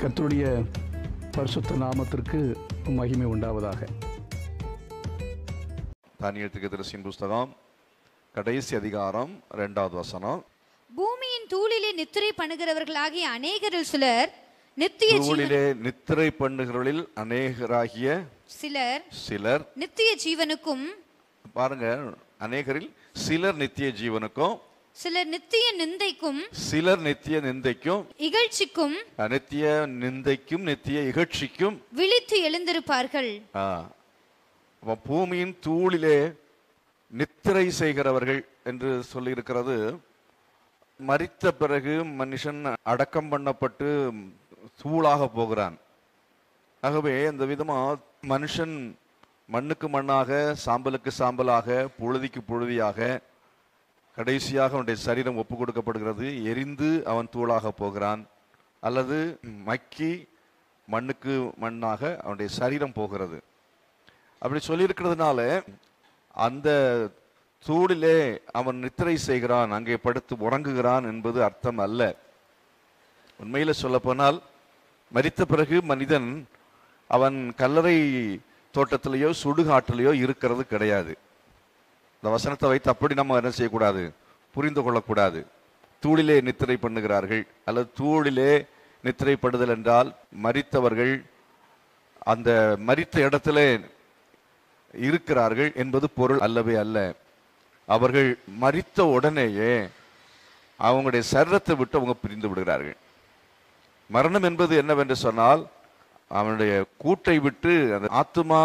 கர்த்தருடைய பரிசுத்த நாமத்திற்கு மகிமை உண்டாவதாக. தானியேல் தீர்க்கதரிசியின் புஸ்தகம் கடைசி அதிகாரம் 2வது வசனம். பூமியின் தூளிலே நித்திரை பண்ணுகிறவர்களாகிய அநேகரில் சிலர் நித்திரை பண்ணுகிறவர்களில் அநேகராகிய சிலர் நித்திய ஜீவனுக்கும், பாருங்க, அநேகரில் சிலர் நித்திய ஜீவனுக்கும், சிலர் நித்திய நிந்தைக்கும், சிலர் நித்திய நிந்தைக்கும், இகழ்ச்சிக்கும், நித்திய நிந்தைக்கும் நித்திய இகழ்ச்சிக்கும் விழித்து எழுந்திருப்பார்கள். பூமியின் தூளிலே நித்திரை செய்கிறவர்கள் என்று சொல்லி இருக்கிறது. மரித்த பிறகு மனுஷன் அடக்கம் பண்ணப்பட்டு தூளாக போகிறான். ஆகவே இந்த விதமா மனுஷன் மண்ணுக்கு மண்ணாக, சாம்பலுக்கு சாம்பலாக, புழுதிக்கு புழுதியாக, கடைசியாக அவனுடைய சரீரம் ஒப்பு கொடுக்கப்படுகிறது. எரிந்து அவன் தூளாக போகிறான், அல்லது மக்கி மண்ணுக்கு மண்ணாக அவனுடைய சரீரம் போகிறது. அப்படி சொல்லியிருக்கிறதுனால அந்த தூளிலே அவன் நித்திரை செய்கிறான், அங்கே படுத்து உறங்குகிறான் என்பது அர்த்தம் அல்ல. உண்மையில சொல்ல போனால் மரித்த பிறகு மனிதன் அவன் கல்லறை தோட்டத்திலேயோ சுடுகாட்டிலேயோ இருக்கிறது கிடையாது. இந்த வசனத்தை வைத்து அப்படி நம்ம என்ன செய்யக்கூடாது, புரிந்து கொள்ளக்கூடாது. தூளிலே நித்திரை பண்ணுகிறார்கள் அல்லது தூளிலே நித்திரை படுதல் என்றால் மரித்தவர்கள் அந்த மரித்த இடத்துல இருக்கிறார்கள் என்பது பொருள் அல்லவே அல்ல. அவர்கள் மரித்த உடனேயே அவங்களுடைய சரீரத்தை விட்டு அவங்க பிரிந்து விடுகிறார்கள். மரணம் என்பது என்னவென்று சொன்னால், அவனுடைய கூட்டை விட்டு அந்த ஆத்துமா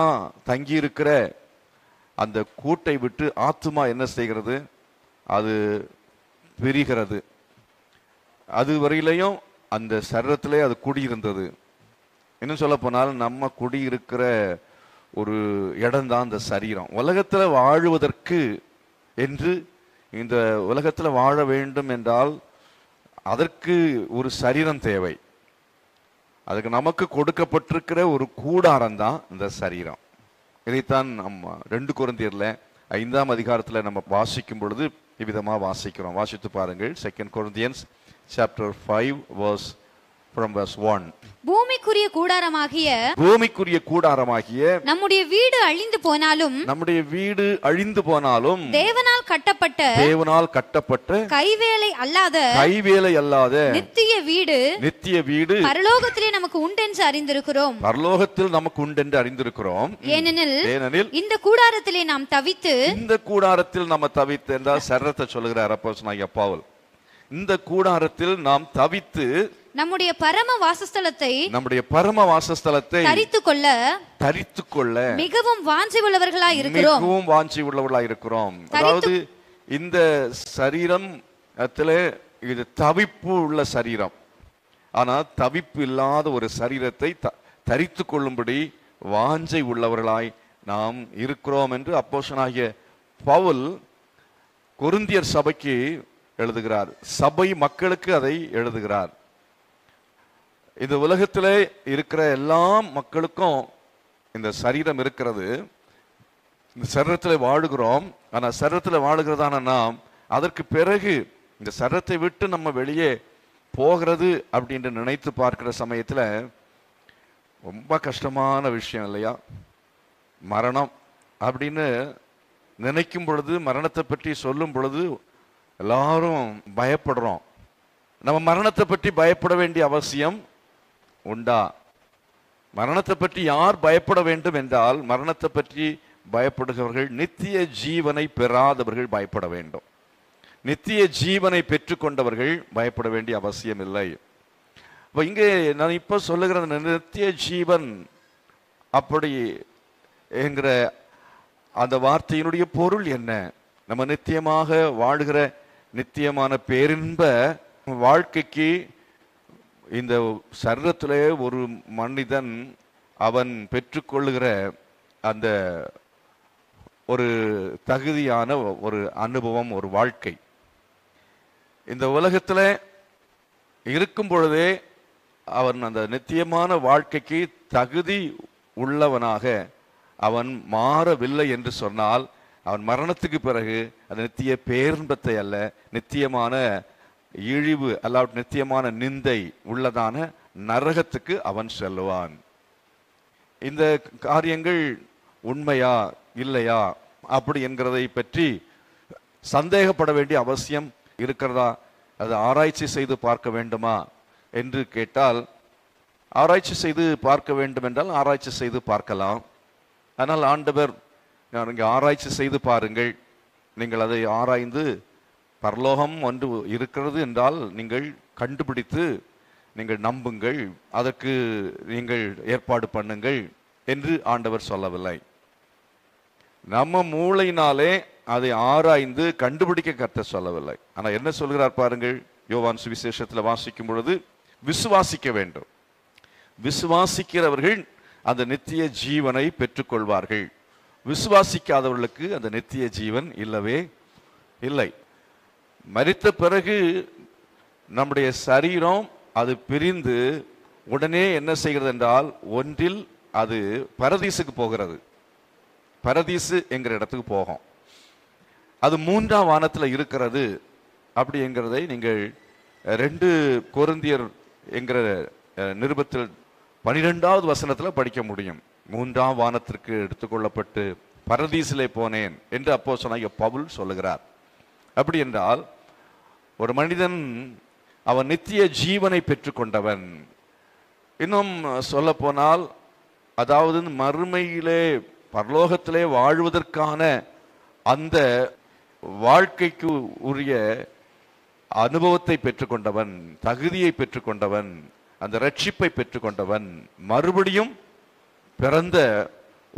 தங்கி இருக்கிற அந்த கூட்டை விட்டு ஆத்துமா என்ன செய்கிறது, அது பிரிகிறது. அது வரையிலையும் அந்த சரீரத்திலே அது குடியிருந்தது. இன்னும் சொல்ல போனால் நம்ம குடியிருக்கிற ஒரு இடம்தான் இந்த சரீரம். உலகத்தில் வாழுவதற்கு என்று, இந்த உலகத்தில் வாழ வேண்டும் என்றால் அதற்கு ஒரு சரீரம் தேவை. அதுக்கு நமக்கு கொடுக்கப்பட்டிருக்கிற ஒரு கூடாரம் தான் இந்த சரீரம். இதைத்தான் நம்ம 2 கொரிந்தியர்ல 5ஆம் அதிகாரத்தில் நம்ம வாசிக்கும் பொழுது இவ்விதமாக வாசிக்கிறோம். வாசித்து பாருங்கள். 2 Corinthians chapter 5 verse from verse 1. பூமிக்குரிய கூடாரமாகிய நம்முடைய வீடு அழிந்து போனாலும் தேவனால் கட்டப்பட்ட கைவேலை அல்லாத நித்திய வீடு பரலோகத்திலே நமக்கு உண்டென்று அறிந்திருக்கிறோம். பரலோகத்தில் நமக்கு உண்டென்று அறிந்திருக்கிறோம். ஏனெனில் இந்த கூடாரத்திலே நாம் தவித்து என்றால் சரீரத்தை சொல்லுகிறார் அப்போஸ்தலனாகிய பவுல். இந்த கூடாரத்தில் நாம் தவித்து நம்முடைய பரம வாசஸ்தலத்தை தரித்துக்கொள்ள மிகவும் வாஞ்சி உள்ளவர்களாய் இருக்கிறோம். அதாவது இந்த சரீரத்திலே இது தவிப்பு உள்ள சரீரம். ஆனா தவிப்பு இல்லாத ஒரு சரீரத்தை தரித்து கொள்ளும்படி வாஞ்சை உள்ளவர்களாய் நாம் இருக்கிறோம் என்று அப்போஸ்தலனாகிய பவுல் கொரிந்தியர் சபைக்கு எழுதுகிறார். சபை மக்களுக்கு அதை எழுதுகிறார். இந்த உலகத்திலே இருக்கிற எல்லா மக்களுக்கும் இந்த சரீரம் இருக்கிறது. இந்த சரீரத்தில் வாழுகிறோம். ஆனால் சரீரத்தில் வாழுகிறதான நாம் அதற்கு பிறகு இந்த சரீரத்தை விட்டு நம்ம வெளியே போகிறது அப்படின்னு நினைத்து பார்க்கிற சமயத்தில் ரொம்ப கஷ்டமான விஷயம் இல்லையா? மரணம் அப்படின்னு நினைக்கும் பொழுது, மரணத்தை பற்றி சொல்லும் பொழுது எல்லாரும் பயப்படுறோம். நம்ம மரணத்தை பற்றி பயப்பட வேண்டிய அவசியம் உண்டா? மரணத்தை பற்றி யார் பயப்பட வேண்டும் என்றால், மரணத்தை பற்றி பயப்படுகிறவர்கள் நித்திய ஜீவனை பெறாதவர்கள் பயப்பட வேண்டும். நித்திய ஜீவனை பெற்றுக்கொண்டவர்கள் பயப்பட வேண்டிய அவசியம் இல்லை. இப்போ இங்கே நான் இப்போ சொல்லுகிற நித்திய ஜீவன் அப்படி என்கிற அந்த வார்த்தையினுடைய பொருள் என்ன? நம்ம நித்தியமாக வாழ்கிற நித்தியமான பேரின்ப வாழ்க்கைக்கு இந்த சரீரத்திலே ஒரு மனிதன் அவன் பெற்றுக்கொள்ளுகிற அந்த ஒரு தகுதியான ஒரு அனுபவம், ஒரு வாழ்க்கை. இந்த உலகத்தில் இருக்கும் பொழுதே அவன் அந்த நித்தியமான வாழ்க்கைக்கு தகுதி உள்ளவனாக அவன் மாறவில்லை என்று சொன்னால், அவன் மரணத்துக்கு பிறகு அது நித்திய பேரின்பத்தை அல்ல, நித்தியமான இழிவு அல்லாவிட்டு நித்தியமான நிந்தை உள்ளதான நரகத்துக்கு அவன் செல்லுவான். இந்த காரியங்கள் உண்மையா இல்லையா அப்படி என்கிறதை பற்றி சந்தேகப்பட வேண்டிய அவசியம் இருக்கிறதா, அது ஆராய்ச்சி செய்து பார்க்க வேண்டுமா என்று கேட்டால், ஆராய்ச்சி செய்து பார்க்க வேண்டும் என்றால் ஆராய்ச்சி செய்து பார்க்கலாம். ஆனால் ஆண்டவர் இங்கே ஆராய்ச்சி செய்து பாருங்கள், நீங்கள் அதை ஆராய்ந்து பரலோகம் ஒன்று இருக்கிறது என்றால் நீங்கள் கண்டுபிடித்து நீங்கள் நம்புங்கள், அதற்கு நீங்கள் ஏற்பாடு பண்ணுங்கள் என்று ஆண்டவர் சொல்லவில்லை. நம்ம மூளையினாலே அதை ஆராய்ந்து கண்டுபிடிக்க கர்த்தர் சொல்லவில்லை. ஆனால் என்ன சொல்கிறார் பாருங்கள், யோவான் சுவிசேஷத்தில் வாசிக்கும் பொழுது விசுவாசிக்க வேண்டும். விசுவாசிக்கிறவர்கள் அந்த நித்திய ஜீவனை பெற்றுக்கொள்வார்கள். விசுவாசிக்காதவர்களுக்கு அந்த நித்திய ஜீவன் இல்லவே இல்லை. மரித்த பிறகு நம்முடைய சரீரம் அது பிரிந்து உடனே என்ன செய்கிறது என்றால், ஒன்றில் அது பரதீசுக்கு போகிறது. பரதீசு என்கிற இடத்துக்கு போகும். அது 3ஆம் வானத்தில் இருக்கிறது அப்படி என்கிறதை நீங்கள் 2 கொரிந்தியர் என்கிற நிருபத்தில் 12வது வசனத்தில் படிக்க முடியும். 3ஆம் வானத்திற்கு எடுத்துக்கொள்ளப்பட்டு பரதீசிலே போனேன் என்று அப்போஸ்தலனாகிய பவுல் சொல்லுகிறார். அப்படி என்றால் ஒரு மனிதன் அவன் நித்திய ஜீவனை பெற்றுக்கொண்டவன். இன்னும் சொல்ல போனால், அதாவது மறுமையிலே பரலோகத்திலே வாழ்வதற்கான அந்த வாழ்க்கைக்கு உரிய அனுபவத்தை பெற்றுக்கொண்டவன், தகுதியை பெற்றுக்கொண்டவன், அந்த ரட்சிப்பை பெற்றுக்கொண்டவன், மறுபடியும் பிறந்த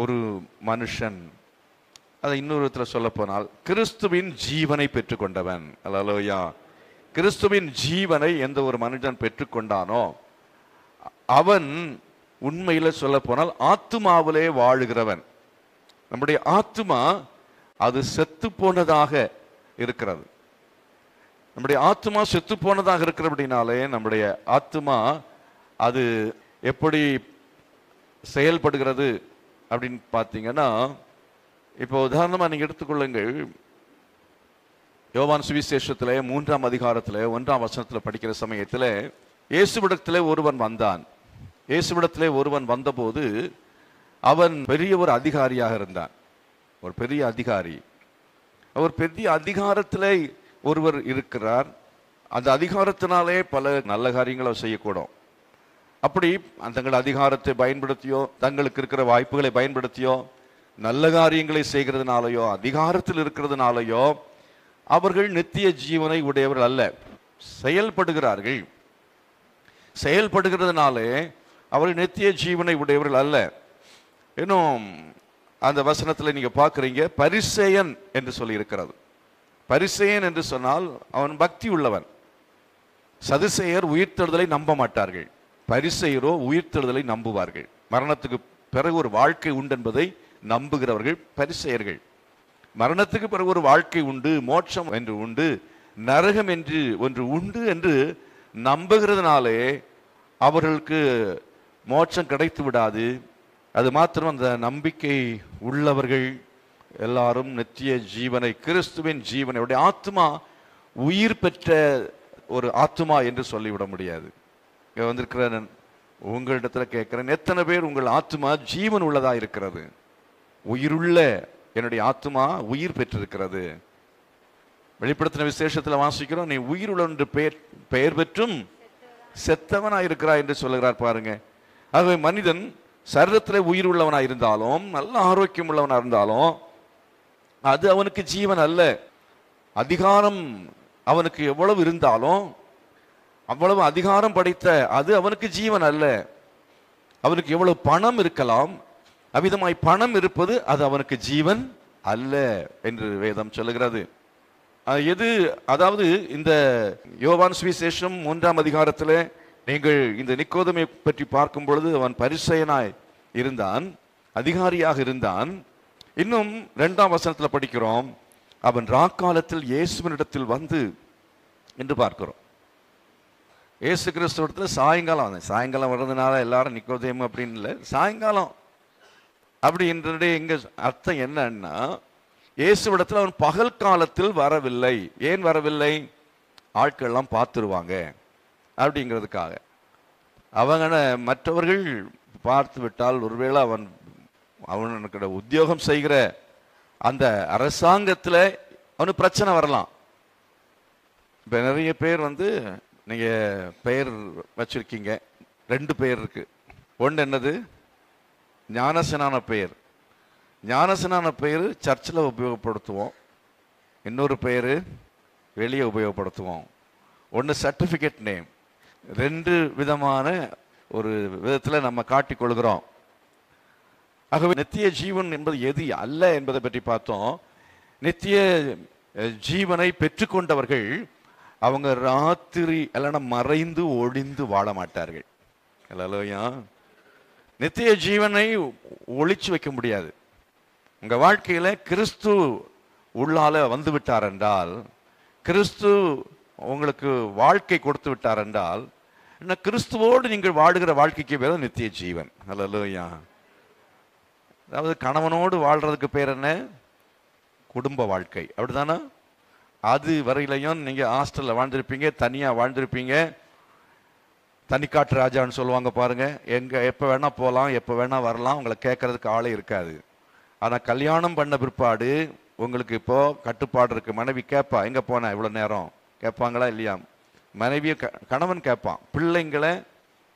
ஒரு மனுஷன். அதை இன்னொரு விதத்தில் சொல்ல போனால் கிறிஸ்துவின் ஜீவனை பெற்றுக்கொண்டவன். அல்லேலூயா. கிறிஸ்துவின் ஜீவனை எந்த ஒரு மனுஷன் பெற்றுக்கொண்டானோ அவன் உண்மையில சொல்ல போனால் ஆத்துமாவிலே வாழுகிறவன். நம்முடைய ஆத்துமா அது செத்து போனதாக இருக்கிறது. நம்முடைய ஆத்துமா செத்து போனதாக இருக்கிறபடினாலே நம்முடைய ஆத்துமா அது எப்படி செயல்படுகிறது அப்படின்னு பார்த்தீங்கன்னா, இப்போ உதாரணமா நீங்க எடுத்துக்கொள்ளுங்கள், யோவான் சுவிசேஷத்திலே 3ஆம் அதிகாரத்திலே 1ஆம் வசனத்தில் படிக்கிற சமயத்தில் இயேசுவிடத்திலே ஒருவன் வந்தான். இயேசுவிடத்திலே ஒருவன் வந்தபோது அவன் பெரிய ஒரு அதிகாரியாக இருந்தான். ஒரு பெரிய அதிகாரி. அவர் பெரிய அதிகாரத்திலே ஒருவர் இருக்கிறார். அந்த அதிகாரத்தினாலே பல நல்ல காரியங்களை செய்யக்கூடும். அப்படி தங்கள் அதிகாரத்தை பயன்படுத்தியோ தங்களுக்கு இருக்கிற வாய்ப்புகளை பயன்படுத்தியோ நல்ல காரியங்களை செய்கிறதுனாலையோ அதிகாரத்தில் இருக்கிறதுனாலையோ அவர்கள் நித்திய ஜீவனை உடையவர்கள் அல்ல. செயல்படுகிறார்கள். செயல்படுகிறதுனாலே அவர்கள் நித்திய ஜீவனை உடையவர்கள் அல்ல. இன்னும் அந்த வசனத்தில் நீங்க பார்க்குறீங்க, பரிசேயன் என்று சொல்லி இருக்கிறது. பரிசேயன் என்று சொன்னால் அவன் பக்தி உள்ளவன். சதுசேயர் உயிர்த்தெழுதலை நம்ப மாட்டார்கள். பரிசேயரோ உயிர்த்தெழுதலை நம்புவார்கள். மரணத்துக்கு பிறகு ஒரு வாழ்க்கை உண்டு என்பதை நம்புகிறவர்கள் பரிசேயர்கள். மரணத்துக்கு பிறகு ஒரு வாழ்க்கை உண்டு, மோட்சம் என்று உண்டு, நரகம் என்று ஒன்று உண்டு என்று நம்புகிறதுனாலே அவர்களுக்கு மோட்சம் கிடைத்து விடாது. அது மாத்திரம் அந்த நம்பிக்கை உள்ளவர்கள் எல்லாரும் நித்திய ஜீவனை, கிறிஸ்துவின் ஜீவனை, அவருடைய ஆத்மா உயிர் பெற்ற ஒரு ஆத்மா என்று சொல்லிவிட முடியாது. வந்திருக்கிற உங்களிடத்துல கேட்கிறேன், எத்தனை பேர் உங்கள் ஆத்மா ஜீவன் உள்ளதா இருக்கிறது? உயிருள்ள என்னுடைய ஆத்மா உயிர் பெற்றிருக்கிறது. வெளிப்படுத்தின விசேஷத்தில் வாசிக்கிறோம், நீ உயிருள்ள என்று பெயர் பெற்றும் செத்தவனாயிருக்கிறாய் என்று சொல்லுகிறார் பாருங்க. ஆகவே மனிதன் சரீரத்தில் உயிர் உள்ளவனா இருந்தாலும் நல்ல ஆரோக்கியம் உள்ளவனா இருந்தாலும் அது அவனுக்கு ஜீவன் அல்ல. அதிகாரம் அவனுக்கு எவ்வளவு இருந்தாலும் அவ்வளவு அதிகாரம் படைத்த அது அவனுக்கு ஜீவன் அல்ல. அவனுக்கு எவ்வளவு பணம் இருக்கலாம், அவ்விதமாய் பணம் இருப்பது அது அவனுக்கு ஜீவன் அல்ல என்று வேதம் சொல்லுகிறது. எது, அதாவது இந்த யோவான் சுவிசேஷம் 3ஆம் அதிகாரத்தில் நீங்கள் இந்த நிக்கோதேமை பற்றி பார்க்கும் பொழுது அவன் பரிசேயனாய் இருந்தான், அதிகாரியாக இருந்தான். இன்னும் 2ஆம் வசனத்தில் படிக்கிறோம், அவன் ராக்காலத்தில் இயேசுவினிடத்தில் வந்து என்று பார்க்கிறோம். இயேசு கிறிஸ்துவத்தில் சாயங்காலம் வர்றதுனால எல்லாரும் நிக்கோதேமு அப்படின்னு இல்லை, சாயங்காலம் அப்படின்றதே எங்க அர்த்தம் என்னன்னா, இயேசுவிடத்தில் அவன் பகல் காலத்தில் வரவில்லை. ஏன் வரவில்லை? ஆட்கள் எல்லாம் பார்த்துருவாங்க அப்படிங்கிறதுக்காக. அவங்க மற்றவர்கள் பார்த்து விட்டால் ஒருவேளை அவனுக்கு உத்தியோகம் செய்கிற அந்த அரசாங்கத்தில் அவனுக்கு பிரச்சனை வரலாம். இப்போ நிறைய பேர் நீங்கள் பெயர் வச்சிருக்கீங்க, 2 பெயர் இருக்கு. ஒன்று என்னது? ஞானஸ்நான பெயர். ஞானஸ்நான பெயர் சர்ச்சில் உபயோகப்படுத்துவோம், இன்னொரு பெயர் வெளியே உபயோகப்படுத்துவோம். ஒன்று சர்டிஃபிகேட் நேம். 2 விதமான ஒரு விதத்தில் நம்ம காட்டிக்கொள்கிறோம். ஆகவே நித்திய ஜீவன் என்பது எது அல்ல என்பதை பற்றி பார்த்தோம். நித்திய ஜீவனை பெற்றுக்கொண்டவர்கள் அவங்க ராத்திரி இல்லைன்னா மறைந்து ஒளிந்து வாழ மாட்டார்கள். அல்லேலூயா. நித்திய ஜீவனை ஒளிச்சு வைக்க முடியாது. உங்க வாழ்க்கையில கிறிஸ்து உள்ளால வந்து விட்டார் என்றால், கிறிஸ்து உங்களுக்கு வாழ்க்கை கொடுத்து விட்டார் என்றால், கிறிஸ்துவோடு நீங்கள் வாழுகிற வாழ்க்கைக்கு பேர் நித்திய ஜீவன். அல்லேலூயா. அதாவது கணவனோடு வாழ்றதுக்கு பேர் என்ன? குடும்ப வாழ்க்கை. அப்படிதானே? அது வரையிலையும் நீங்க ஹாஸ்டல்ல வாழ்ந்திருப்பீங்க, தனியா வாழ்ந்திருப்பீங்க. தனிக்காட்டு ராஜான்னு சொல்லுவாங்க பாருங்க. எப்ப வேணா போகலாம், எப்ப வேணா வரலாம், உங்களை கேட்கறதுக்கு ஆளே இருக்காது. ஆனா கல்யாணம் பண்ண பிற்பாடு உங்களுக்கு இப்போ கட்டுப்பாடு இருக்கு. மனைவி கேட்பா, எங்க போன இவ்வளவு நேரம், கேட்பாங்களா இல்லையா? மனைவியை கணவன் கேட்பான், பிள்ளைங்களை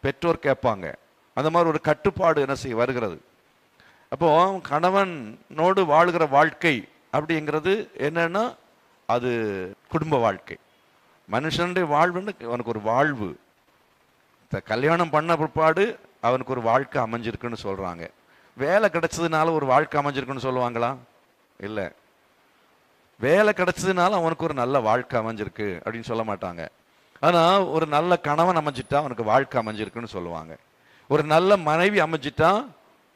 பெற்றோர் கேட்பாங்க. அந்த மாதிரி ஒரு கட்டுப்பாடு என்ன செய்ய வருகிறது. அப்போ கணவனோடு வாழ்கிற வாழ்க்கை அப்படிங்கிறது என்னன்னா அது குடும்ப வாழ்க்கை. மனுஷனுடைய வாழ்வுன்னு அவனுக்கு ஒரு வாழ்வு. கல்யாணம் பண்ண பிற்பாடு அவனுக்கு ஒரு வாழ்க்கை அமைஞ்சிருக்குன்னு சொல்றாங்க. வேலை கிடைச்சதுனால ஒரு வாழ்க்கை அமைஞ்சிருக்குன்னு சொல்லுவாங்களா? இல்லை. வேலை கிடைச்சதுனால அவனுக்கு ஒரு நல்ல வாழ்க்கை அமைஞ்சிருக்கு அப்படின்னு சொல்ல மாட்டாங்க. ஆனா ஒரு நல்ல கணவன் அமைஞ்சிட்டா அவனுக்கு வாழ்க்கை அமைஞ்சிருக்குன்னு சொல்லுவாங்க. ஒரு நல்ல மனைவி அமைஞ்சிட்டா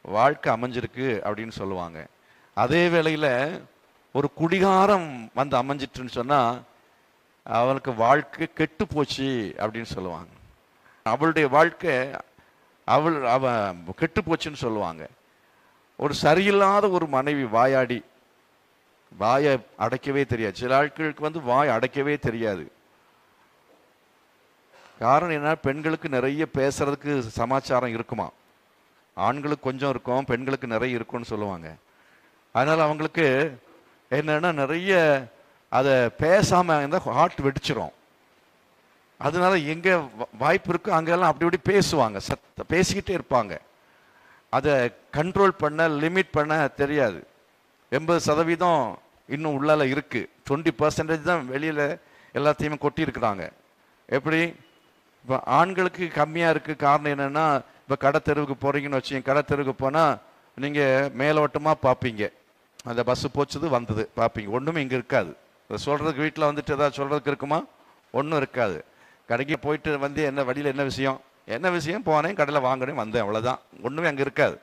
வாழ்க்கை அமைஞ்சிருக்கு அப்படின்னு சொல்லுவாங்க. அதே வேளையில ஒரு குடிகாரம் அமைஞ்சிட்டுன்னு சொன்னா அவனுக்கு வாழ்க்கை கெட்டு போச்சு அப்படின்னு சொல்லுவாங்க. அவளுடைய வாழ்க்கை அவன் கெட்டு போச்சுன்னு சொல்லுவாங்க. ஒரு சரியில்லாத ஒரு மனைவி வாயாடி, வாயை அடைக்கவே தெரியாது. சில ஆட்களுக்கு வாய் அடைக்கவே தெரியாது. காரணம் என்ன? பெண்களுக்கு நிறைய பேசுறதுக்கு சமாச்சாரம் இருக்குமா, ஆண்களுக்கு கொஞ்சம் இருக்கும், பெண்களுக்கு நிறைய இருக்கும்னு சொல்லுவாங்க. அதனால அவங்களுக்கு என்னன்னா நிறைய அதை பேசாம இருந்தால் ஹார்ட் வெடிச்சிரும். அதனால எங்க வாய்ப்பு இருக்கோ அங்கெல்லாம் அப்படி இப்படி பேசுவாங்க, பேசிக்கிட்டே இருப்பாங்க. அதை கண்ட்ரோல் பண்ண, லிமிட் பண்ண தெரியாது. 80% இன்னும் உள்ளால இருக்கு. 20% தான் வெளியில எல்லாத்தையுமே கொட்டி இருக்கிறாங்க. எப்படி? இப்போ ஆண்களுக்கு கம்மியா இருக்கு. காரணம் என்னன்னா, இப்போ கடை தெருவுக்கு போறீங்கன்னு வச்சுங்க, கடை தெருவுக்கு போனா நீங்க மேலோட்டமா பார்ப்பீங்க, அந்த பஸ் போச்சுது வந்தது பார்ப்பீங்க, ஒண்ணுமே இங்க இருக்காது. சொல்றதுக்கு வீட்டில் ஏதாவது சொல்றதுக்கு இருக்குமா? ஒன்றும் இருக்காது. கடைக்கு போயிட்டு என்ன வழியில் என்ன விஷயம் போனேன், கடையில் வாங்கினேன், வந்தேன், அவ்வளோதான். ஒன்றுமே அங்கே இருக்காது.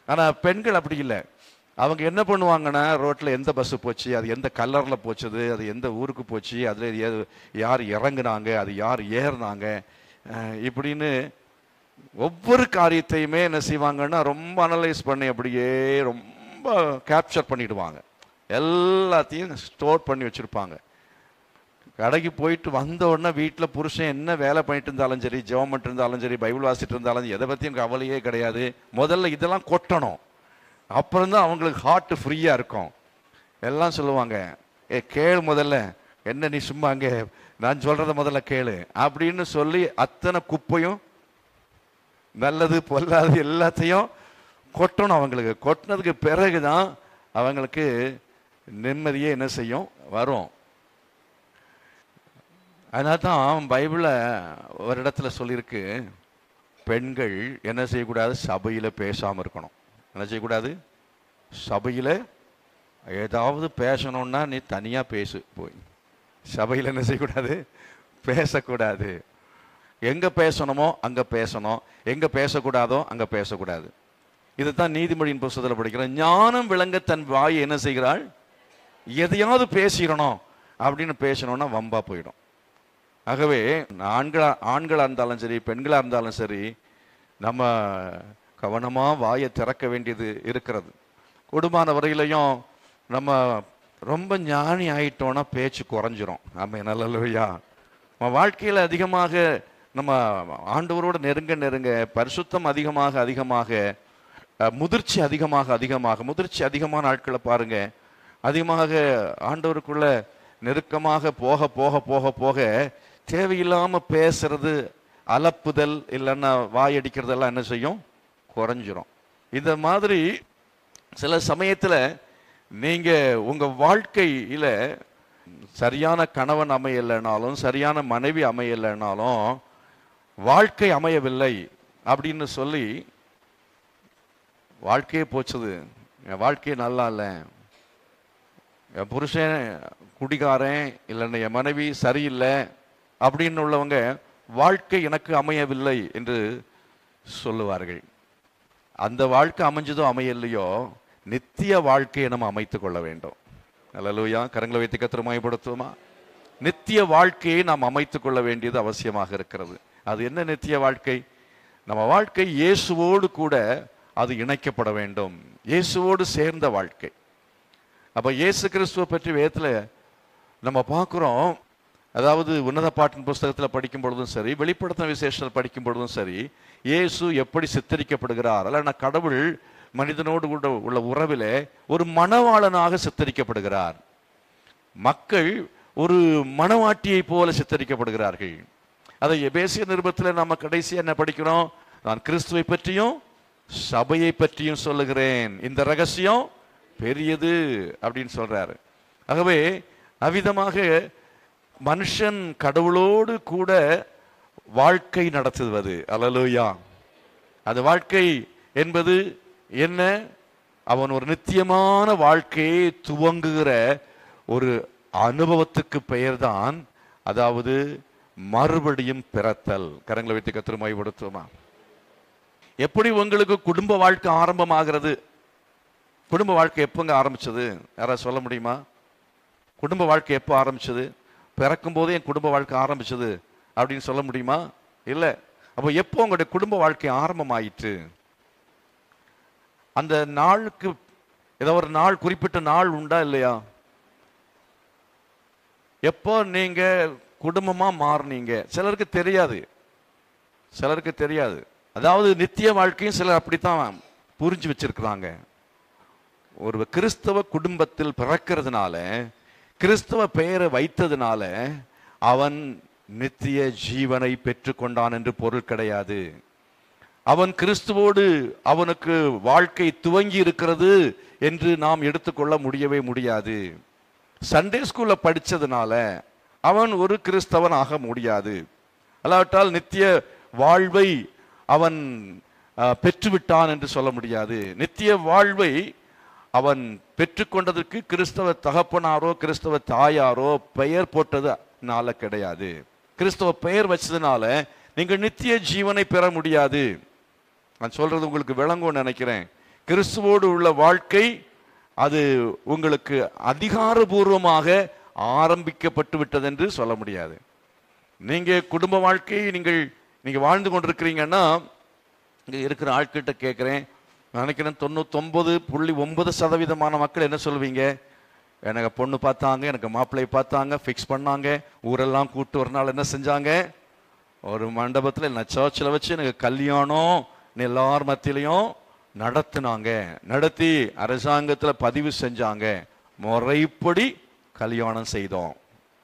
ஆனால் பெண்கள் அப்படி இல்லை. அவங்க என்ன பண்ணுவாங்கன்னா, ரோட்டில் எந்த பஸ்ஸு போச்சு, அது எந்த கலரில் போச்சுது, அது எந்த ஊருக்கு போச்சு, அதில் யார் இறங்குனாங்க, அது யார் ஏறினாங்க, இப்படின்னு ஒவ்வொரு காரியத்தையுமே என்ன செய்வாங்கன்னா ரொம்ப அனலைஸ் பண்ணி அப்படியே ரொம்ப கேப்சர் பண்ணிடுவாங்க. எல்லாத்தையும் ஸ்டோர் பண்ணி வச்சுருப்பாங்க. கடைக்கு போயிட்டு வந்த உடனே வீட்டில் புருஷன் என்ன வேலை பண்ணிட்டு இருந்தாலும் சரி, ஜெபம் பண்ணிட்டு இருந்தாலும் சரி, பைபிள் வாசிட்டு இருந்தாலும் எதை பற்றியும் கவலையே கிடையாது. முதல்ல இதெல்லாம் கொட்டணும், அப்புறம்தான் அவங்களுக்கு ஹார்ட் ஃப்ரீயாக இருக்கும். எல்லாம் சொல்லுவாங்க, கேளு முதல்ல, என்ன நீ சும்மா அங்கே நான் சொல்கிறத முதல்ல கேளு அப்படின்னு சொல்லி அத்தனை குப்பையும் நல்லது பொல்லாது எல்லாத்தையும் கொட்டணும் அவங்களுக்கு. கொட்டினதுக்கு பிறகுதான் அவங்களுக்கு நிம்மதியே என்ன செய்யும், வரும். அதனால தான் பைபிளில் ஒரு இடத்துல சொல்லியிருக்கு, பெண்கள் என்ன செய்யக்கூடாது, சபையில் பேசாமல் இருக்கணும். என்ன செய்யக்கூடாது? சபையில் ஏதாவது பேசணும்னா நீ தனியாக பேசு போய். சபையில் என்ன செய்யக்கூடாது? பேசக்கூடாது. எங்கே பேசணுமோ அங்கே பேசணும், எங்கே பேசக்கூடாதோ அங்கே பேசக்கூடாது. இதுதான் நீதிமொழியின் புத்தகத்தில் படிக்கிறேன். ஞானம் விளங்க தன் வாயை என்ன செய்கிறாள்? எதையாவது பேசிடணும் அப்படின்னு பேசணும்னா வம்பா போயிடும். ஆகவே ஆண்களாக இருந்தாலும் சரி, பெண்களாக இருந்தாலும் சரி, நம்ம கவனமாக வாயை திறக்க வேண்டியது இருக்கிறது. குடும்பமான வரையிலையும் நம்ம ரொம்ப ஞானி ஆயிட்டோம்னா பேச்சு குறைஞ்சிரும். ஆமாம், நல்லையா? நம்ம வாழ்க்கையில் அதிகமாக நம்ம ஆண்டவரோடு நெருங்க நெருங்க பரிசுத்தம் அதிகமாக அதிகமாக, முதிர்ச்சி அதிகமாக அதிகமாக, முதிர்ச்சி அதிகமான நாட்களை பாருங்க, அதிகமாக ஆண்டவருக்குள்ள நெருக்கமாக போக போக போக போக தேவையில்லாம பேசுறது, அலப்புதல், இல்லைன்னா வாயடிக்கிறதெல்லாம் என்ன செய்யும்? குறைஞ்சிரும். இந்த மாதிரி சில சமயத்துல நீங்க உங்க வாழ்க்கையில சரியான கணவன் அமையலைனாலும், சரியான மனைவி அமையலைனாலும், வாழ்க்கை அமையவில்லை அப்படின்னு சொல்லி வாழ்க்கையே போச்சுது, என் வாழ்க்கையே நல்லா இல்லை, என் புருஷன் குடிகாரன், இல்லைன்னா என் மனைவி சரியில்லை அப்படின்னு உள்ளவங்க வாழ்க்கை எனக்கு அமையவில்லை என்று சொல்லுவார்கள். அந்த வாழ்க்கை அமைஞ்சதோ அமையலையோ, நித்திய வாழ்க்கையை நம்ம அமைத்துக் கொள்ள வேண்டும். அல்லேலூயா. கரங்களை வைத்து கர்த்தரை மகிமைப்படுத்துவோமா? நித்திய வாழ்க்கையை நாம் அமைத்துக் கொள்ள வேண்டியது அவசியமாக இருக்கிறது. அது என்ன நித்திய வாழ்க்கை? நம்ம வாழ்க்கை இயேசுவோடு கூட அது இணைக்கப்பட வேண்டும், இயேசுவோடு சேர்ந்த வாழ்க்கை. அப்ப இயேசு கிறிஸ்துவை பற்றி வேதத்துல நம்ம பார்க்கிறோம். அதாவது உன்னத பாட்டின் புஸ்தகத்தில் படிக்கும் பொழுதும் சரி, வெளிப்படுத்தின விசேஷத்தில் படிக்கும் பொழுதும் சரி, இயேசு எப்படி சித்தரிக்கப்படுகிறார், அல்ல கடவுள் மனிதனோடு கூட உள்ள உறவிலே ஒரு மணவாளனாக சித்தரிக்கப்படுகிறார். மக்கள் ஒரு மணவாட்டியை போல சித்தரிக்கப்படுகிறார்கள். அதை எபேசியர் நிருபத்தில் நம்ம கடைசியா என்ன படிக்கிறோம்? நான் கிறிஸ்துவை பற்றியும் சபையை பற்றியும் சொல்லுகிறேன், இந்த ரகசியம் பெரியது அப்படின்னு சொல்றாரு. ஆகவே அவ்விதமாக மனுஷன் கடவுளோடு கூட வாழ்க்கை நடத்துவது, அல்லேலூயா. அது வாழ்க்கை என்பது என்ன? அவன் ஒரு நித்தியமான வாழ்க்கையை துவங்குகிற ஒரு அனுபவத்துக்கு பெயர்தான், அதாவது மறுபடியும் பிறத்தல். கரங்களை வைத்து கர்த்தரை மகிமைப்படுத்துவோமா? எப்படி உங்களுக்கு குடும்ப வாழ்க்கை ஆரம்பமாகிறது? குடும்ப வாழ்க்கை எப்போங்க ஆரம்பிச்சது? யாராவது சொல்ல முடியுமா? குடும்ப வாழ்க்கை எப்போ ஆரம்பிச்சது? பிறக்கும் போதே என் குடும்ப வாழ்க்கை ஆரம்பிச்சது அப்படின்னு சொல்ல முடியுமா? இல்லை. அப்போ எப்போ உங்களுடைய குடும்ப வாழ்க்கை ஆரம்பமாயிற்று? அந்த நாளுக்கு ஏதோ ஒரு நாள், குறிப்பிட்ட நாள் உண்டா இல்லையா? எப்போ நீங்க குடும்பமா மாறினீங்க? சிலருக்கு தெரியாது, சிலருக்கு தெரியாது. அதாவது நித்திய வாழ்க்கையும் சிலர் அப்படித்தான் புரிஞ்சு வச்சிருக்கிறாங்க. ஒரு கிறிஸ்தவ குடும்பத்தில் பிறக்கிறதுனால, கிறிஸ்தவ பெயரை வைத்ததுனால அவன் நித்திய ஜீவனை பெற்றுக்கொண்டான் என்று பொருள் கிடையாது. அவன் கிறிஸ்துவோடு அவனுக்கு வாழ்க்கை துவங்கி இருக்கிறது என்று நாம் எடுத்துக்கொள்ள முடியவே முடியாது. சண்டே ஸ்கூல்ல படிச்சதுனால அவன் ஒரு கிறிஸ்தவன் ஆக முடியாது. அல்லாவிட்டால் நித்திய வாழ்வை அவன் பெற்றுவிட்டான் என்று சொல்ல முடியாது. நித்திய வாழ்வை அவன் பெற்றுக்கொண்டதற்கு கிறிஸ்தவ தகப்பனாரோ கிறிஸ்தவ தாயாரோ பெயர் போட்டதுனால கிடையாது. கிறிஸ்தவ பெயர் வச்சதுனால நீங்கள் நித்திய ஜீவனை பெற முடியாது. நான் சொல்றது உங்களுக்கு விளங்கும்னு நினைக்கிறேன். கிறிஸ்துவோடு உள்ள வாழ்க்கை அது உங்களுக்கு அதிகாரபூர்வமாக ஆரம்பிக்கப்பட்டு விட்டது என்று சொல்ல முடியாது. நீங்க குடும்ப வாழ்க்கையை நீங்க வாழ்ந்து கொண்டிருக்கிறீங்கன்னா, இங்க இருக்கிற ஆட்கிட்ட கேட்கிறேன், நினைக்கிறேன் 99.9% மக்கள் என்ன சொல்வீங்க? எனக்கு பொண்ணு பார்த்தாங்க, எனக்கு மாப்பிள்ளை பார்த்தாங்க, ஃபிக்ஸ் பண்ணாங்க, ஊரெல்லாம் கூட்டு ஒரு நாள் என்ன செஞ்சாங்க, ஒரு மண்டபத்தில் இல்லை சர்ச்சில் வச்சு எனக்கு கல்யாணம் எல்லார் மத்தியிலையும் நடத்தினாங்க, நடத்தி அரசாங்கத்தில் பதிவு செஞ்சாங்க, முறைப்படி கல்யாணம் செய்தோம்.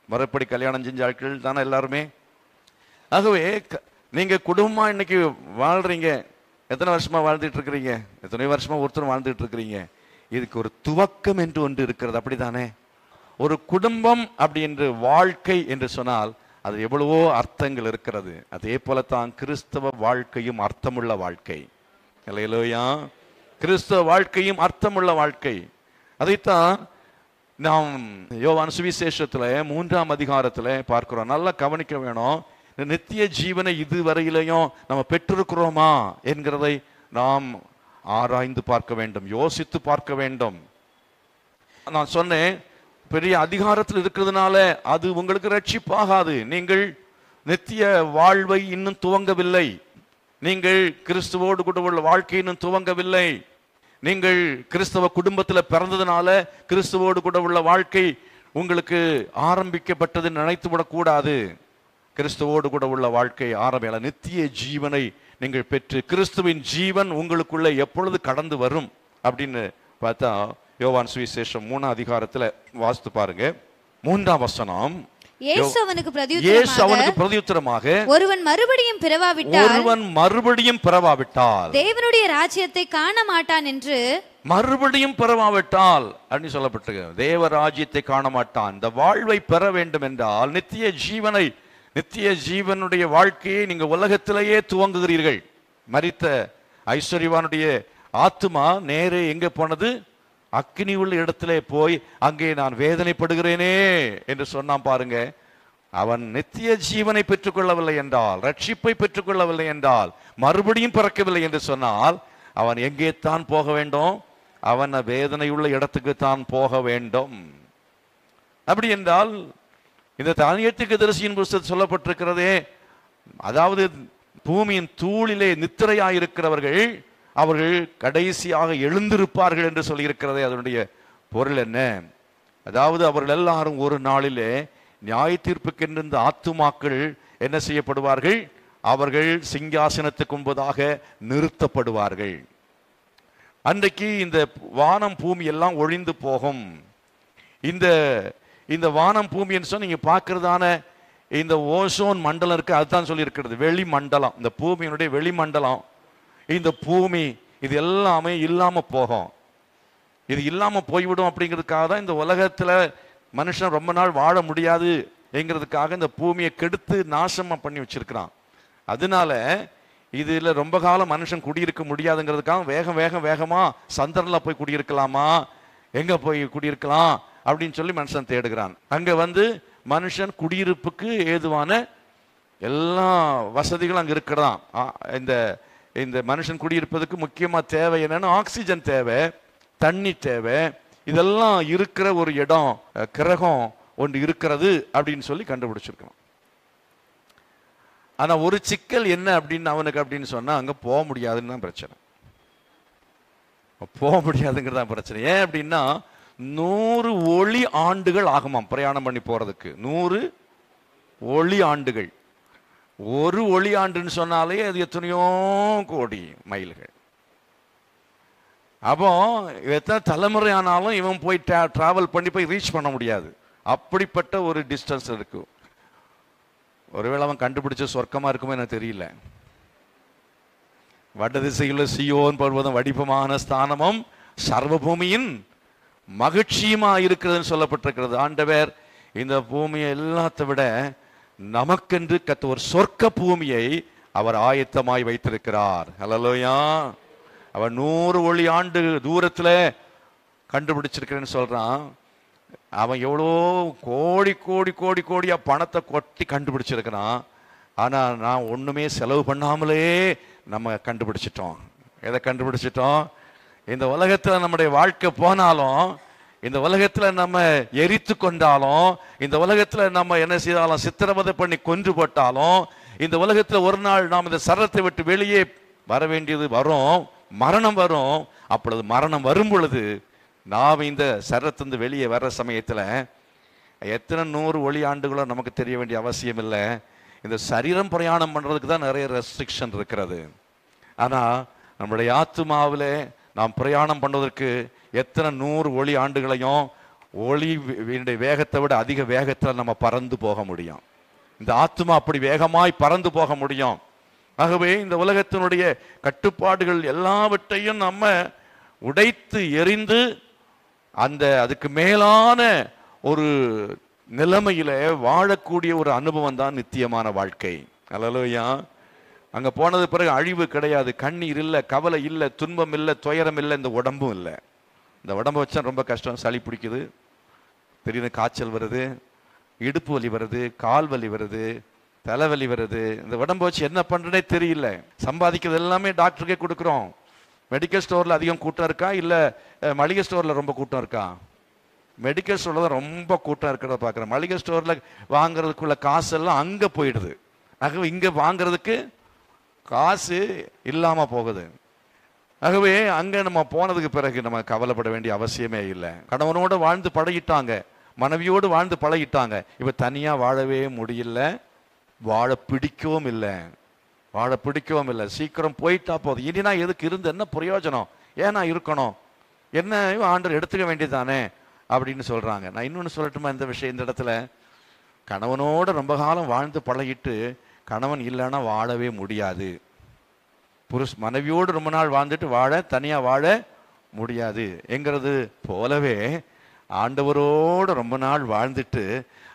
முறைப்படி கல்யாணம் செஞ்ச ஆட்கள் தானே எல்லாருமே. ஆகவே நீங்க குடும்பமா இன்னைக்கு வாழ்றீங்க. எத்தனை வருஷமா வாழ்ந்துட்டு இருக்கிறீங்க? எத்தனை வருஷமா ஒருத்தர் வாழ்ந்துட்டு இருக்கிறீங்க? இதுக்கு ஒரு துவக்கம் என்று ஒன்று இருக்கிறது, அப்படித்தானே? ஒரு குடும்பம் அப்படி என்று வாழ்க்கை என்று சொன்னால் அது எவ்வளவோ அர்த்தங்கள் இருக்கிறது. அதே போலத்தான் கிறிஸ்தவ வாழ்க்கையும் அர்த்தமுள்ள வாழ்க்கை. அல்லேலூயா. கிறிஸ்தவ வாழ்க்கையும் அர்த்தமுள்ள வாழ்க்கை. அதைத்தான் நாம் யோவான் சுவிசேஷத்துல 3ஆம் அதிகாரத்துல பார்க்கிறோம். நல்லா கவனிக்க வேணும். நித்திய ஜீவனை இதுவரையிலையும் நம்ம பெற்றிருக்கிறோமா என்கிறதை நாம் ஆராய்ந்து பார்க்க வேண்டும், யோசித்து பார்க்க வேண்டும். நான் சொன்னேன், பெரிய அதிகாரத்தில் இருக்கிறதுனால அது உங்களுக்கு ரட்சிப்பாகாது. நீங்கள் நித்திய வாழ்வை இன்னும் துவங்கவில்லை. நீங்கள் கிறிஸ்துவோடு கூட உள்ள வாழ்க்கை இன்னும் துவங்கவில்லை. நீங்கள் கிறிஸ்தவ குடும்பத்தில் பிறந்ததுனால கிறிஸ்துவோடு கூட உள்ள வாழ்க்கை உங்களுக்கு ஆரம்பிக்கப்பட்டது நினைத்து விடக்கூடாது. கிறிஸ்துவோடு கூட உள்ள வாழ்க்கை ஆரம்பியல. நித்திய ஜீவனை நீங்கள் பெற்று கிறிஸ்துவின் ஜீவன் உங்களுக்குள்ள எப்பொழுது கடந்து வரும் அப்படின்னு பார்த்தா யோவான் சுவிசேஷம் 3ஆம் அதிகாரத்துல வாசித்து பாருங்க. 3ஆம் வசனம். இயேசு அவனுக்கு பிரதியுத்தரமாக, ஒருவன் மறுபடியும் பிறவாவிட்டால் தேவனுடைய ராஜ்யத்தை காண மாட்டான் என்று. மறுபடியும் பிறவாவிட்டால் அப்படின்னு சொல்லப்பட்டிருக்கு. தேவ ராஜ்யத்தை காண மாட்டான். இந்த வாழ்வை பெற வேண்டும் என்றால் நித்திய ஜீவனுடைய வாழ்க்கையை நீங்க உலகத்திலேயே துவங்குகிறீர்கள். மரித்த ஐஸ்வர்யவானுடைய ஆத்துமா நேரே எங்க போனது? அக்கினி உள்ள இடத்திலே போய் அங்கே நான் வேதனைப்படுகிறேனே என்று சொன்னான் பாருங்க. அவன் நித்திய ஜீவனை பெற்றுக்கொள்ளவில்லை என்றால், ரட்சிப்பை பெற்றுக்கொள்ளவில்லை என்றால், மறுபடியும் பிறக்கவில்லை என்று சொன்னால் அவன் எங்கே தான் போக வேண்டும்? அவன் வேதனையுள்ள இடத்துக்கு தான் போக வேண்டும். அப்படி என்றால் இந்த தானியத்துக்கு தரிசியின் புஸ்தகத்தில் சொல்லப்பட்டிருக்கிறதே, அதாவது பூமியின் தூளிலே நித்திரையாயிருக்கிறவர்கள் அவர்கள் கடைசியாக எழுந்திருப்பார்கள் என்று சொல்லியிருக்கிறதே. அதனுடைய பொருள் என்ன? அதாவது அவர்கள் எல்லாரும் ஒரு நாளிலே நியாய தீர்ப்புக்கென்று இந்த ஆத்துமாக்கள் என்ன செய்யப்படுவார்கள்? அவர்கள் சிங்காசனத்துக்கு முன்பதாக நிறுத்தப்படுவார்கள். அன்றைக்கு இந்த வானம் பூமி எல்லாம் ஒழிந்து போகும். இந்த வானம் பூமி என்று சொன்ன நீங்க பார்க்கறதான இந்த ஓசோன் மண்டலம் இருக்கு, அதுதான் சொல்லி இருக்கிறது வெளிமண்டலம். இந்த பூமியினுடைய வெளிமண்டலம், இந்த பூமி இது எல்லாமே இல்லாம போகும். இது இல்லாம போய்விடும் அப்படிங்கிறதுக்காக தான் இந்த உலகத்துல மனுஷன் ரொம்ப நாள் வாழ முடியாது என்கிறதுக்காக இந்த பூமியை கெடுத்து நாசமா பண்ணி வச்சிருக்கிறான். அதனால இதுல ரொம்ப காலம் மனுஷன் குடியிருக்க முடியாதுங்கிறதுக்காக வேகமா சந்திரன்ல போய் குடியிருக்கலாமா, எங்க போய் குடியிருக்கலாம் அப்படின்னு சொல்லி மனுஷன் தேடுகிறான். அங்க மனுஷன் குடியிருப்புக்கு ஏதுவான எல்லா வசதிகளும் அங்க இருக்கிறான். இந்த மனுஷன் குடியிருப்பதுக்கு முக்கியமா தேவை என்னன்னா ஆக்சிஜன் தேவை, தண்ணி தேவை. இதெல்லாம் இருக்கிற ஒரு இடம், கிரகம் ஒன்று இருக்கிறது அப்படின்னு சொல்லி கண்டுபிடிச்சிருக்கணும். ஆனா ஒரு சிக்கல் என்ன அப்படின்னு சொன்னா அங்க போக முடியாதுன்னு தான் பிரச்சனை. போக முடியாதுங்கிறதா பிரச்சனை. ஏன் அப்படின்னா 100 ஒளி ஆண்டுகள் ஆகுமாம் பிரயாணம் பண்ணி போறதுக்கு. 100 ஒளி ஆண்டுகள். ஒரு ஒளி ஆண்டுன்னு சொன்னாலே அது எத்தனையோ கோடி மைல்கள். அப்போ எத்தனை தலைமுறை ஆனாலும் இவன் போய் டிராவல் பண்ணி போய் ரீச் பண்ண முடியாது. அப்படிப்பட்ட ஒரு டிஸ்டன்ஸ் இருக்கு. ஒருவேளை அவன் கண்டுபிடிச்ச சொர்க்கமா இருக்குமோ எனக்கு தெரியல. வடதிசையுள்ள சியோன் பர்வதம் வடிவமான ஸ்தானமும் சர்வபூமியின் மகிழ்ச்சியுமா இருக்கிறதுன்னு சொல்லப்பட்டிருக்கிறது. ஆண்டவர் இந்த பூமியை எல்லாத்தை விட நமக்கென்று ஒரு சொர்க்க பூமியை அவர் ஆயத்தமாய் வைத்திருக்கிறார். ஹல்லேலூயா. அவர் 100 ஒளி ஆண்டு தூரத்துல கண்டுபிடிச்சிருக்கிறேன்னு சொல்றான். அவன் எவ்வளோ கோடி கோடி கோடி கோடியா பணத்தை கொட்டி கண்டுபிடிச்சிருக்கிறான். ஆனா நான் ஒண்ணுமே செலவு பண்ணாமலே நம்ம கண்டுபிடிச்சிட்டோம். எதை கண்டுபிடிச்சிட்டோம்? இந்த உலகத்துல நம்முடைய வாழ்க்கை போனாலும், இந்த உலகத்துல நம்ம எரித்து கொண்டாலும், இந்த உலகத்துல நம்ம என்ன செய்தாலும் சித்திரவதை பண்ணி கொன்று போட்டாலும், இந்த உலகத்துல ஒரு நாள் நாம் இந்த சரத்தை விட்டு வெளியே வர வேண்டியது வரும், மரணம் வரும். அப்பொழுது மரணம் வரும் பொழுது நாம் இந்த சரத்திலிருந்து வெளியே வர்ற சமயத்துல எத்தனை 100 ஒளி ஆண்டுகளோ நமக்கு தெரிய வேண்டிய அவசியம் இல்லை. இந்த சரீரம் பிரயாணம் பண்றதுக்கு தான் நிறைய ரெஸ்ட்ரிக்ஷன் இருக்கிறது. ஆனா நம்முடைய ஆத்துமாவில நாம் பிரயாணம் பண்ணுவதற்கு எத்தனை 100 ஒளி ஆண்டுகளையும் ஒளி வேகத்தை விட அதிக வேகத்தில் நம்ம பறந்து போக முடியும். இந்த ஆத்துமா அப்படி வேகமாய் பறந்து போக முடியும். ஆகவே இந்த உலகத்தினுடைய கட்டுப்பாடுகள் எல்லாவற்றையும் நம்ம உடைத்து எறிந்து அதுக்கு மேலான ஒரு நிலைமையில வாழக்கூடிய ஒரு அனுபவம் தான் நித்தியமான வாழ்க்கை. அல்லேலூயா. அங்க போனது பிறகு அழிவு கிடையாது, கண்ணீர் இல்லை, கவலை இல்லை, துன்பம் இல்லை, துயரம் இல்லை, இந்த உடம்பும் இல்லை. இந்த உடம்பை வச்சா ரொம்ப கஷ்டம். சளி பிடிக்குது, திடீர்னு காய்ச்சல் வருது, இடுப்பு வலி வருது, கால் வலி வருது, தலைவலி வருது. இந்த உடம்பை வச்சு என்ன பண்றதே தெரியல. சம்பாதிக்கிறது எல்லாமே டாக்டருக்கே கொடுக்குறோம். மெடிக்கல் ஸ்டோர்ல அதிகம் கூட்டம் இருக்கா, இல்ல மளிகை ஸ்டோர்ல ரொம்ப கூட்டம் இருக்கா? மெடிக்கல் ஸ்டோர்ல தான் ரொம்ப கூட்டம் இருக்கிறத பாக்குறேன். மளிகை ஸ்டோர்ல வாங்குறதுக்குள்ள காசு எல்லாம் அங்க போயிடுது. ஆகவே இங்க வாங்குறதுக்கு காசு இல்லாம போகுது. ஆகவே அங்க நம்ம போனதுக்கு பிறகு நம்ம கவலைப்பட வேண்டிய அவசியமே இல்லை. கணவனோட வாழ்ந்து பழகிட்டாங்க, மனைவியோடு வாழ்ந்து பழகிட்டாங்க. இப்ப தனியா வாழவே முடியல, வாழ பிடிக்கவும் இல்லை, வாழ பிடிக்கவும் இல்லை. சீக்கிரம் போயிட்டா போதும், இனி நான் எதுக்கு இருந்து என்ன பிரயோஜனம், ஏன் நான் இருக்கணும், என்ன ஆண்டவர் எடுத்துக்க வேண்டியதானே அப்படின்னு சொல்றாங்க. நான் இன்னொன்று சொல்லட்டுமா இந்த விஷயம், இந்த இடத்துல கணவனோட ரொம்ப காலம் வாழ்ந்து பழகிட்டு கணவன் இல்லைன்னா வாழவே முடியாது. மனைவியோடு ரொம்ப நாள் வாழ்ந்துட்டு தனியா வாழ முடியாது என்கிறது போலவே ஆண்டவரோடு ரொம்ப நாள் வாழ்ந்துட்டு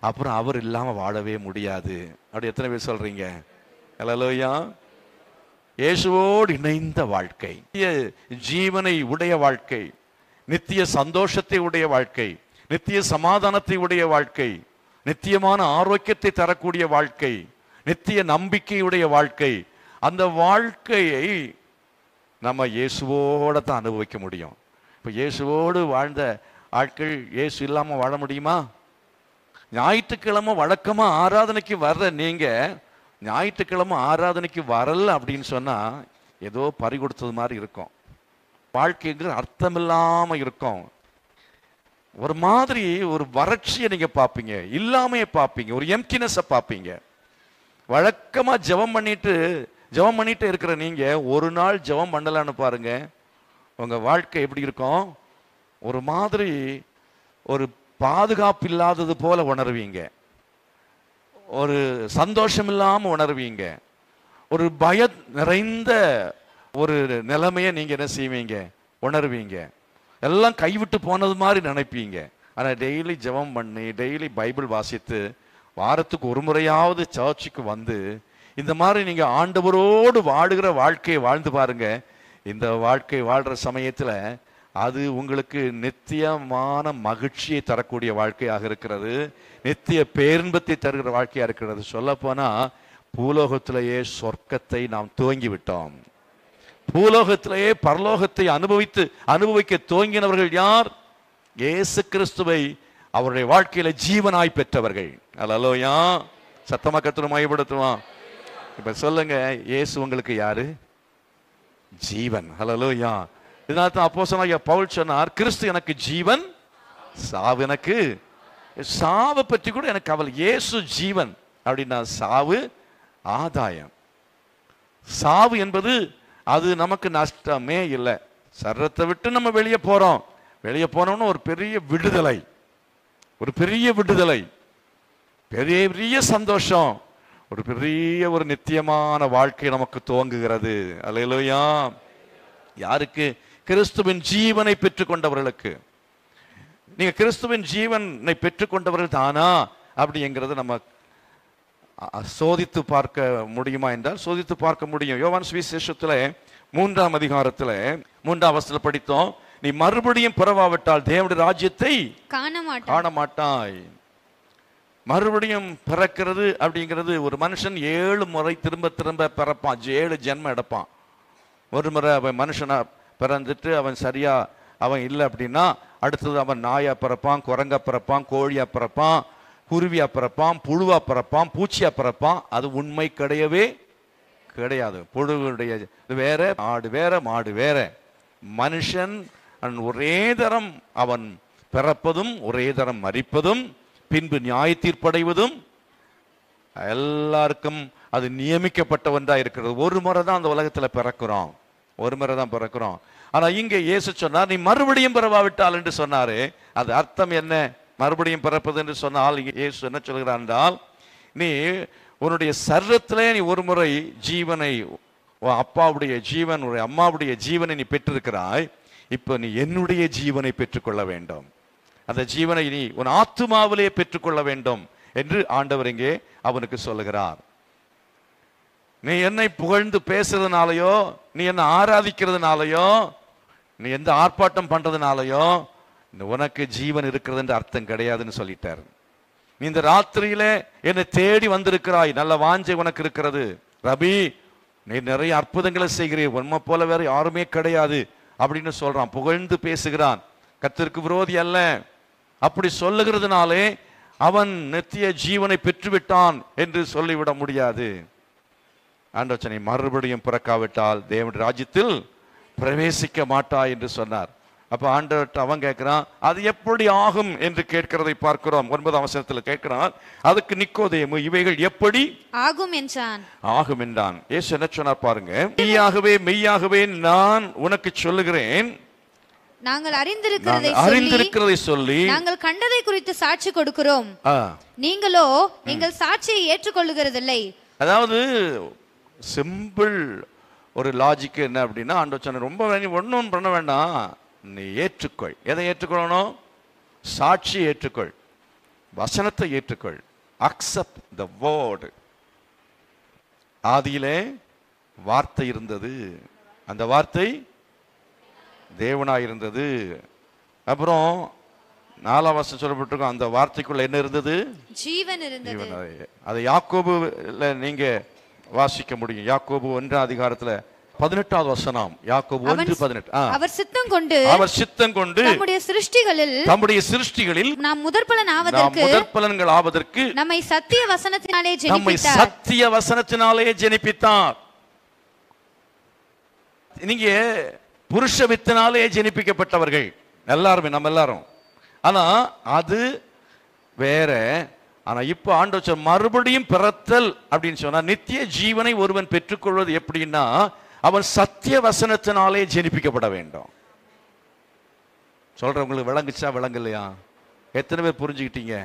அப்புறம் அவர் இல்லாம வாழவே முடியாது. அப்படி எத்தனை பேர் சொல்றீங்க? ஹல்லேலூயா. இயேசுவோடு இணைந்த வாழ்க்கை, நித்திய ஜீவனை உடைய வாழ்க்கை, நித்திய சந்தோஷத்தை உடைய வாழ்க்கை, நித்திய சமாதானத்தை உடைய வாழ்க்கை, நித்தியமான ஆரோக்கியத்தை தரக்கூடிய வாழ்க்கை, நித்திய நம்பிக்கையுடைய வாழ்க்கை, அந்த வாழ்க்கையை நம்ம இயேசுவோட தான் அனுபவிக்க முடியும். இப்போ இயேசுவோடு வாழ்ந்த ஆட்கள் இயேசு இல்லாமல் வாழ முடியுமா? ஞாயிற்றுக்கிழமை வழக்கமாக ஆராதனைக்கு வர்ற நீங்க ஞாயிற்றுக்கிழமை ஆராதனைக்கு வரல அப்படின்னு சொன்னா ஏதோ பறி கொடுத்தது மாதிரி இருக்கும். வாழ்க்கைங்கிற அர்த்தம் இல்லாம இருக்கும். ஒரு மாதிரி ஒரு வறட்சியை நீங்க பார்ப்பீங்க, இல்லாமைய பார்ப்பீங்க, ஒரு எம்டினஸை பார்ப்பீங்க. வழக்கமா ஜெபம் பண்ணிட்டு இருக்கிற நீங்க ஒரு நாள் ஜெபம் பண்ணலான்னு பாருங்க, உங்க வாழ்க்கை எப்படி இருக்கும்? ஒரு மாதிரி ஒரு பாதுகாப்பு இல்லாதது போல உணர்வீங்க, ஒரு சந்தோஷம் இல்லாம உணர்வீங்க, ஒரு பய நிறைந்த ஒரு நிலைமையை நீங்க என்ன செய்வீங்க? உணர்வீங்க. எல்லாம் கைவிட்டு போனது மாதிரி நினைப்பீங்க. ஆனா டெய்லி ஜெபம் பண்ணி டெய்லி பைபிள் வாசித்து வாரத்துக்கு ஒரு முறையாவது சர்ச்சுக்கு வந்து இந்த மாதிரி நீங்க ஆண்டவரோடு வாழுகிற வாழ்க்கையை வாழ்ந்து பாருங்க. இந்த வாழ்க்கை வாழ்ற சமயத்துல அது உங்களுக்கு நித்தியமான மகிழ்ச்சியை தரக்கூடிய வாழ்க்கையாக இருக்கிறது, நித்திய பேரின்பத்தை தருகிற வாழ்க்கையா இருக்கிறது. சொல்ல போனா பூலோகத்திலேயே சொர்க்கத்தை நாம் துவங்கி விட்டோம். பூலோகத்திலேயே பரலோகத்தை அனுபவிக்க துவங்கினவர்கள் யார்? இயேசு கிறிஸ்துவை அவருடைய வாழ்க்கையில ஜீவனாய் பெற்றவர்கள். அல்லேலூயா. சத்தமா கர்த்தரை மகிமைப்படுத்துவோம். இப்ப சொல்லுங்க, இயேசு உங்களுக்கு யாரு? ஜீவன். அல்லேலூயா. இதனால தான் அப்போஸ்தலனாகிய பவுல் சொன்னார், கிறிஸ்து எனக்கு ஜீவன், சாவு எனக்கு. சாவை பற்றி கூட எனக்கு கவலை, இயேசு ஜீவன் அப்படின்னா சாவு ஆதாயம். சாவு என்பது அது நமக்கு நஷ்டமே இல்லை. சரீரத்தை விட்டு நம்ம வெளியே போனோம்னு ஒரு பெரிய விடுதலை, ஒரு பெரிய விடுதலை, பெரிய சந்தோஷம், ஒரு நித்தியமான வாழ்க்கை நமக்கு துவங்குகிறது. அல்லேலூயா. யாருக்கு? கிறிஸ்துவின் ஜீவனை பெற்றுக்கொண்டவர்களுக்கு. நீங்க கிறிஸ்துவின் ஜீவனை பெற்றுக்கொண்டவர்கள் தானா அப்படிங்கிறத நம்ம சோதித்து பார்க்க முடியுமா என்றால் சோதித்து பார்க்க முடியும். யோவான் சுவிசேஷத்துல 3ஆம் அதிகாரத்துல 3ஆம் வசனத்துல படித்தோம், நீ மறுபடியும் பிறவாவிட்டால் தேவனுடைய ராஜ்யத்தை காண மாட்டாய். மறுபடியும் பிறக்கிறது அப்படிங்கிறது, ஒரு மனுஷன் 7 முறை திரும்ப பிறப்பான், 7 ஜென்மம் எடுப்பான். ஒரு முறை அவன் மனுஷனா பிறந்துட்டு அவன் இல்லை அப்படின்னா அடுத்தது அவன் நாயா பிறப்பான், குரங்கா பிறப்பான், கோழியா பிறப்பான், குருவியா பிறப்பான், புழுவா பிறப்பான், பூச்சியா பிறப்பான். அது உண்மை கிடையவே கிடையாது. புழுவுடைய வேற, ஆடு வேற, மாடு வேற. மனுஷன் ஒரே தரம் அவன் பிறப்பதும் ஒரே தரம் மரிப்பதும் பின்பு நியாய தீர்ப்படைவதும் எல்லாருக்கும் அது நியமிக்கப்பட்ட ஒன்றா இருக்கிறது. ஒரு முறை தான் அந்த உலகத்துல பிறக்கிறோம், ஒரு முறை தான் பிறக்கிறோம். ஆனா இங்க இயேசு சொன்னார், நீ மறுபடியும் பிறவாவிட்டால் என்று சொன்னாரு. அது அர்த்தம் என்ன? மறுபடியும் பிறப்பது என்று சொன்னால் இயேசு என்ன சொல்கிறார் என்றால், நீ உன்னுடைய சரீரத்திலே நீ ஒரு முறை ஜீவனை, அப்பாவுடைய ஜீவன், ஒரு அம்மாவுடைய ஜீவனை நீ பெற்றிருக்கிறாய். இப்ப நீ என்னுடைய ஜீவனை பெற்றுக்கொள்ள வேண்டும். அந்த ஜீவனை நீ உன் ஆத்துமாவிலே பெற்றுக்கொள்ள வேண்டும் என்று ஆண்டவர் இங்கே அவனுக்கு சொல்லுகிறார். நீ என்னை புகழ்ந்து பேசுறதுனாலயோ, நீ என்ன ஆராதிக்கிறதுனாலயோ, நீ எந்த ஆர்ப்பாட்டம் பண்றதுனாலயோ உனக்கு ஜீவன் இருக்கிறது என்று அர்த்தம் கிடையாதுன்னு சொல்லிட்டார். நீ இந்த ராத்திரியில என்னை தேடி வந்திருக்கிறாய், நல்ல வாஞ்சை உனக்கு இருக்கிறது. ரபி, நீ நிறைய அற்புதங்களை செய்கிறீர், உண்மை போல வேற யாருமே கிடையாது அப்படின்னு சொல்றான், புகழ்ந்து பேசுகிறான். கர்த்தருக்கு விரோதி அல்ல. அப்படி சொல்லுகிறதுனாலே அவன் நித்திய ஜீவனை பெற்றுவிட்டான் என்று சொல்லிவிட முடியாது. ஆண்டவனை மறுபடியும் பிறக்காவிட்டால் தேவனுடைய ராஜ்யத்தில் பிரவேசிக்க மாட்டாய் என்று சொன்னார். அப்ப ஆண்டவர்கிட்ட அவன் கேட்கிறான், அது எப்படி ஆகும் என்று கேட்கிறதை பார்க்கிறோம். 9ஆம் வசனத்துல கேட்கிறான், அதுக்கு நிக்கோதேமு இவைகள் எப்படி ஆகும் என்றான். ஆகும் என்றான். இயேசு என்ன சொன்னார் பாருங்க, மெய்யாகவே மெய்யாகவே நான் உனக்கு சொல்லுகிறேன், நாங்கள் அறிந்திருக்கிறதை சொல்லி நாங்கள் கண்டதை குறித்து சாட்சி கொடுக்கிறோம், நீங்களோ எங்கள் சாட்சியை ஏற்றுக்கொள்ளுகிறதில்லை. அதாவது சிம்பிள் ஒரு லாஜிக் என்ன அப்படின்னா, ஆண்டவர் சொன்ன ரொம்ப ஒன்றும் பண்ண வேண்டாம், நீ ஏற்றுக்கொள். எதை ஏற்றுக்கொள்ளணும்? சாட்சி ஏற்றுக்கொள், வசனத்தை ஏற்றுக்கொள். Accept the word. ஆதியிலே வார்த்தை இருந்தது, அந்த வார்த்தை தேவனாய் இருந்தது. அப்புறம் 4ஆம் வசனம் சொல்லப்பட்டிருக்கும், அந்த வார்த்தைக்குள்ள என்ன இருந்தது? ஜீவன் இருந்தது. அதை யாக்கோபுல நீங்க வாசிக்க முடியும். யாக்கோபு 1ஆம் அதிகாரத்துல 18வது வசனம். யாக்கோபு 1:18. அவர் சித்தம் கொண்டு நம்முடைய சிருஷ்டிகளில் நாம் முதற்பலன்கள் ஆவதற்கு நம்மை சத்திய வசனத்தினாலே ஜெனிப்பித்தார். நீங்க புருஷ வித்தினாலே ஜெனிப்பிக்கப்பட்டவர்கள் எல்லாருமே, நம்ம எல்லாரும். ஆனா அது வேற. ஆனா இப்ப ஆண்டவர் மறுபடியும் பிறத்தல் அப்படின்னு சொன்னா, நித்திய ஜீவனை ஒருவன் பெற்றுக்கொள்வது எப்படின்னா, அவன் சத்திய வசனத்தினாலே ஜெனிப்பிக்கப்பட வேண்டும். சொல்றவங்களுக்கு விளங்குச்சா விளங்கலையா? எத்தனை பேர் புரிஞ்சுக்கிட்டீங்க?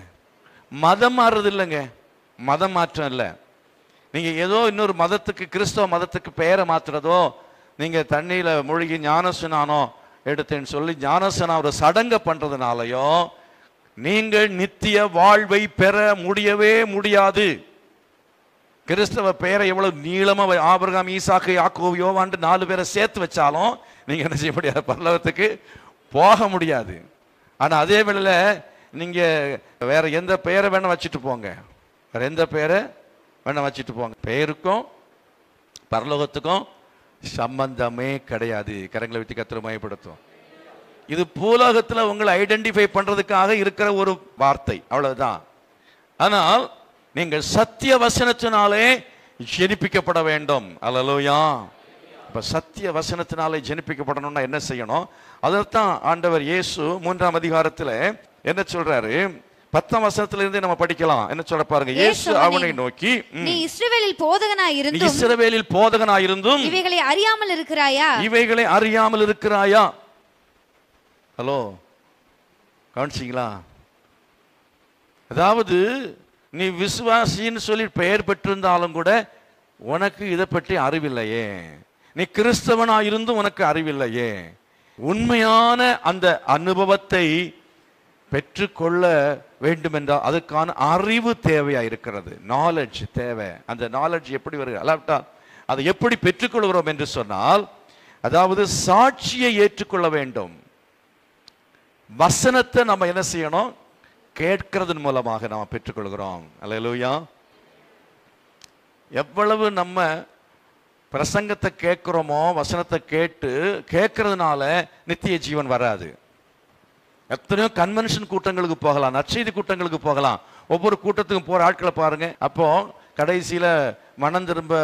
மதம் மாறுறது இல்லைங்க, மதம் மாற்றம் இல்லை. நீங்க ஏதோ இன்னொரு மதத்துக்கு, கிறிஸ்தவ மதத்துக்கு பெயரை மாத்துறதோ, நீங்க தண்ணியில மூழ்கி ஞானஸ்நானம் எடுத்தேன்னு சொல்லி ஞானஸ்நானம் ஒரு சடங்க பண்றதுனாலயோ நீங்கள் நித்திய வாழ்வை பெற முடியவே முடியாது. கிறிஸ்தவ பெயரை எவ்வளவு நீளமா ஆபிரகாம், ஈசாக்கு, யாக்கோபு, யோவான் 4 பேரை சேர்த்து வச்சாலும் நீங்க என்ன செய்ய முடியாது, பரலோகத்துக்கு போக முடியாது. ஆனா அதே வேளையில நீங்க வேற எந்த பெயரை வேணா வச்சுட்டு போங்க, வேற எந்த பெயரை வேணா வச்சுட்டு போங்க, பெயருக்கும் பரலோகத்துக்கும் சம்பந்தமே கிடையாது. கரங்களை விட்டு கர்த்தரை மகிமைப்படுத்தும். இது பூலோகத்தில் உங்களை ஐடென்டிஃபை பண்றதுக்காக இருக்கிற ஒரு வார்த்தை, அவ்வளவுதான். ஆனால் நீங்கள் சத்திய வசனத்தினாலே ஜெனிப்பிக்கப்பட வேண்டும். அல்லேலூயா. இப்ப சத்திய வசனத்தினாலே ஜெனிப்பிக்கப்படணும்னா என்ன செய்யணும்? அதைத்தான் ஆண்டவர் இயேசு 3ஆம் அதிகாரத்தில் என்ன சொல்றாரு? 10ஆம் வசனத்திலிருந்து நம்ம படிக்கலாம். என்ன சொல்ற பாருங்க. இயேசு அவனை நோக்கி, நீ இஸ்ரவேலில் போதகனாயிருந்தும் இவைகளை அறியாமல் இருக்கிறாயா? ஹலோ, கவனிச்சிங்களா? அதாவது நீ விசுவாசின்னு சொல்லி பெயர் பெற்றிருந்தாலும் கூட உனக்கு இதை பற்றி அறிவில்லையே, நீ கிறிஸ்தவனா இருந்தும் உனக்கு அறிவில்லையே. உண்மையான அந்த அனுபவத்தை பெற்றுக்கொள்ள வேண்டும் என்றால் அதுக்கான அறிவு தேவையா இருக்கிறது, நாலேஜ் தேவை. அந்த நாலேஜ் எப்படி வருகிறது அல்லாவிட்டா அதை எப்படி பெற்றுக்கொள்கிறோம் என்று சொன்னால், அதாவது சாட்சியை ஏற்றுக்கொள்ள வேண்டும். வசனத்தை நம்ம என்ன செய்யணும்? கேட்கிறதன் மூலமாக நாம் பெற்றுக்கொள்கிறோம். அல்லேலூயா. எவ்வளவு நம்ம பிரசங்கத்தை கேட்கிறோமோ, வசனத்தை கேட்கறதுனால நித்திய ஜீவன் வராது. எத்தனையோ கன்வென்ஷன் கூட்டங்களுக்கு போகலாம், நற்செய்தி கூட்டங்களுக்கு போகலாம். ஒவ்வொரு கூட்டத்துக்கும் போற ஆட்களை பாருங்க. அப்போ கடைசியில மனம் திரும்ப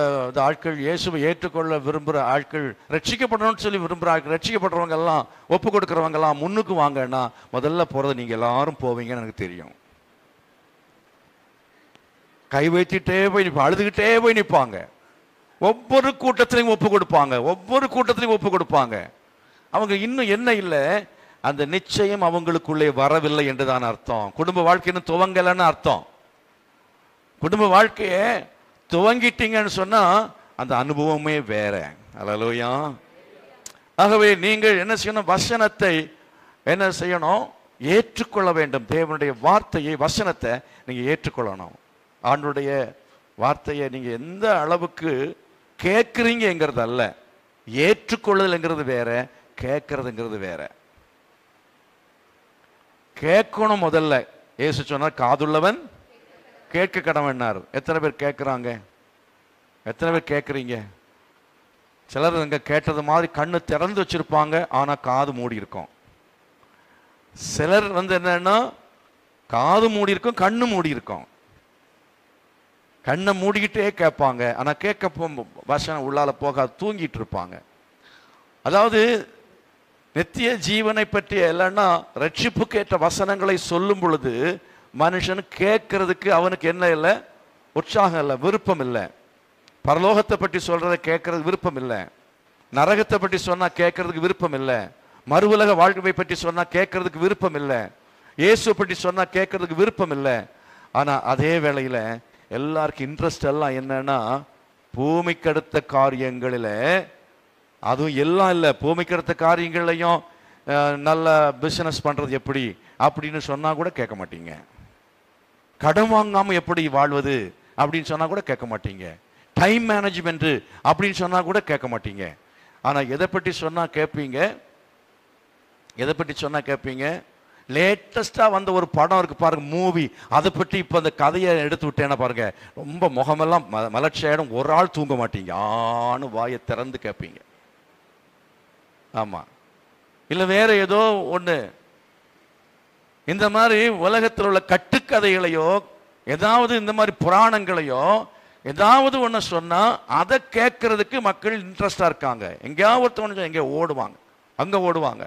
ஆட்கள், இயேசுவை ஏற்றுக்கொள்ள விரும்புகிற ஆட்கள், ரட்சிக்கப்படணும்னு சொல்லி விரும்புகிற ஆட்கள், ரட்சிக்கப்படுறவங்க எல்லாம், ஒப்பு கொடுக்குறவங்க எல்லாம் முன்னுக்கு வாங்கன்னா முதல்ல போறது நீங்க எல்லாரும் போவீங்கன்னு எனக்கு தெரியும். கை வைத்துட்டே போய் நிற்பாங்க, அழுதுகிட்டே போய் நிற்பாங்க. ஒவ்வொரு கூட்டத்திலையும் ஒப்பு கொடுப்பாங்க. அவங்க இன்னும் என்ன இல்லை, அந்த நிச்சயம் அவங்களுக்குள்ளே வரவில்லை என்றுதான் அர்த்தம். குடும்ப வாழ்க்கைன்னு துவங்கலன்னு அர்த்தம். குடும்ப வாழ்க்கையை துவங்கிட்டீங்கன்னு சொன்னா அந்த அனுபவமே வேற. அல்லேலூயா. ஆகவே நீங்கள் என்ன செய்யணும்? வசனத்தை என்ன செய்யணும்? ஏற்றுக்கொள்ள வேண்டும். தேவனுடைய வார்த்தையை, வசனத்தை நீங்க ஏற்றுக்கொள்ளணும். ஆண்டுடைய வார்த்தையை நீங்க எந்த அளவுக்கு கேட்குறீங்கிறது அல்ல, ஏற்றுக்கொள்ளுதல்ங்கிறது வேற, கேட்கறதுங்கிறது வேற. கேட்கணும் முதல்ல. இயேசு சொன்னார், காதுள்ளவன் கேட்க கடவன்னார். எத்தனை பேர் கேட்குறாங்க? எத்தனை பேர் கேட்குறீங்க? சிலர் இங்கே கேட்டது மாதிரி கண்ணு திறந்து வச்சிருப்பாங்க, ஆனால் காது மூடி இருக்கும். சிலர் என்னன்னா காது மூடி இருக்கும், கண்ணு மூடி இருக்கும். கண்ணை மூடிக்கிட்டே கேட்பாங்க, ஆனால் கேட்க வசனம் உள்ளால போகாது, தூங்கிட்டு இருப்பாங்க. அதாவது நித்திய ஜீவனை பற்றிய இல்லைன்னா ரட்சிப்புக்கேற்ற வசனங்களை சொல்லும் பொழுது மனுஷன் கேட்கறதுக்கு அவனுக்கு என்ன இல்லை? உற்சாகம் இல்லை, விருப்பம் இல்லை. பரலோகத்தை பற்றி சொல்றதை கேட்கறதுக்கு விருப்பம் இல்லை. நரகத்தை பற்றி சொன்னா கேட்கறதுக்கு விருப்பம் இல்லை. மறுவுலக வாழ்க்கை பற்றி சொன்னா கேட்கறதுக்கு விருப்பம் இல்லை. இயேசுவை பற்றி சொன்னா கேட்கறதுக்கு விருப்பம் இல்லை. ஆனா அதே வேளையில எல்லாருக்கும் இன்ட்ரெஸ்ட் எல்லாம் என்னன்னா பூமிக்கு அடுத்த காரியங்களில், அதுவும் எல்லாம் இல்லை, பூமிக்கு அடுத்த காரியங்களையும் நல்ல பிசினஸ் பண்றது எப்படி அப்படின்னு சொன்னா கூட கேட்க மாட்டீங்க. கடன் வாங்காம எப்படி வாழ்வது அப்படின்னு சொன்னா கூட கேட்க மாட்டீங்க. டைம் மேனேஜ்மெண்ட் அப்படின்னு சொன்னா கூட கேட்க மாட்டீங்க. ஆனா எதை பற்றி சொன்னா கேட்பீங்க? எதை பற்றி சொன்னா கேட்பீங்க? லேட்டஸ்டா வந்த ஒரு படம் இருக்கு பாருங்க, மூவி. அதை பற்றி இப்ப அந்த கதையை எடுத்து விட்டேன்னா பாருங்க, ரொம்ப முகமெல்லாம் மலர்ச்சியாயிடும். ஒரு ஆள் தூங்க மாட்டீங்க, ஆணு வாயை திறந்து கேட்பீங்க. ஆமா, இல்ல வேற ஏதோ ஒண்ணு. இந்த மாதிரி உலகத்தில் உள்ள கட்டுக்கதைகளையோ ஏதாவது இந்த மாதிரி புராணங்களையோ ஏதாவது ஒண்ணு சொன்னா அதை கேட்கறதுக்கு மக்கள் இன்ட்ரெஸ்டா இருக்காங்க. எங்கேயாவது ஒருத்தவங்க எங்க ஓடுவாங்க, அங்க ஓடுவாங்க.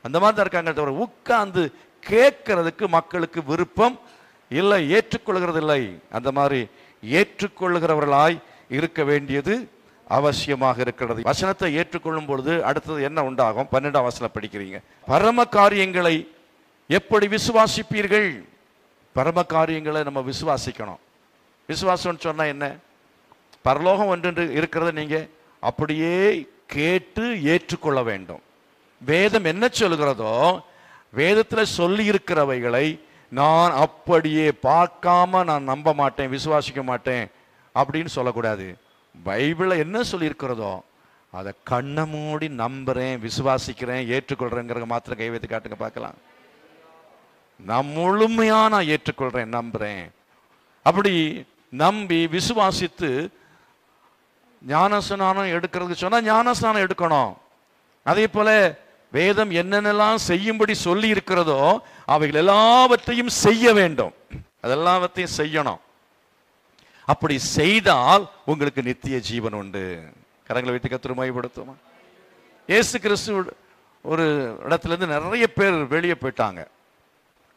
அந்த மாதிரி தான் இருக்காங்க தவிர உட்கார்ந்து கேட்கறதுக்கு மக்களுக்கு விருப்பம் இல்லை, ஏற்றுக்கொள்கிறது இல்லை. அந்த மாதிரி ஏற்றுக்கொள்கிறவர்களாய் இருக்க வேண்டியது அவசியமாக இருக்கிறது. வசனத்தை ஏற்றுக்கொள்ளும் பொழுது அடுத்தது என்ன உண்டாகும்? 12ஆம் வசனம் படிக்கிறீங்க. பரம காரியங்களை எப்படி விசுவாசிப்பீர்கள்? பரம காரியங்களை நம்ம விசுவாசிக்கணும். விசுவாசம் சொன்னா என்ன? பரலோகம் ஒன்று இருக்கிறத நீங்க அப்படியே கேட்டு ஏற்றுக்கொள்ள வேண்டும். வேதம் என்ன சொல்கிறதோ, வேதத்துல சொல்லி இருக்கிறவைகளை நான் அப்படியே பார்க்காம நான் நம்ப மாட்டேன், விசுவாசிக்க மாட்டேன் அப்படின்னு சொல்லக்கூடாது. பைபிள்ல என்ன சொல்லி இருக்கிறதோ அதை கண்ணை மூடி நம்புறேன், விசுவாசிக்கிறேன், ஏற்றுக்கொள்றேங்கிற மாத்திரம் கை வைத்து காட்டுங்க பார்க்கலாம். நான் முழுமையா நான் ஏற்றுக்கொள்றேன், நம்புறேன். அப்படி நம்பி விசுவாசித்து ஞானஸ்நானம் எடுக்கிறதுக்கு சொன்னா ஞானஸ்நானம் எடுக்கணும். அதே போல வேதம் என்னென்னலாம் செய்யும்படி சொல்லி இருக்கிறதோ அவைகள் எல்லாவற்றையும் செய்ய வேண்டும், அதெல்லாவற்றையும் செய்யணும். அப்படி செய்தால் உங்களுக்கு நித்திய ஜீவன் உண்டு. கரங்களை வைத்து கர்த்தரை மகிமைப்படுத்துமா. இயேசு கிறிஸ்து ஒரு இடத்துல இருந்து நிறைய பேர் வெளியே போயிட்டாங்க.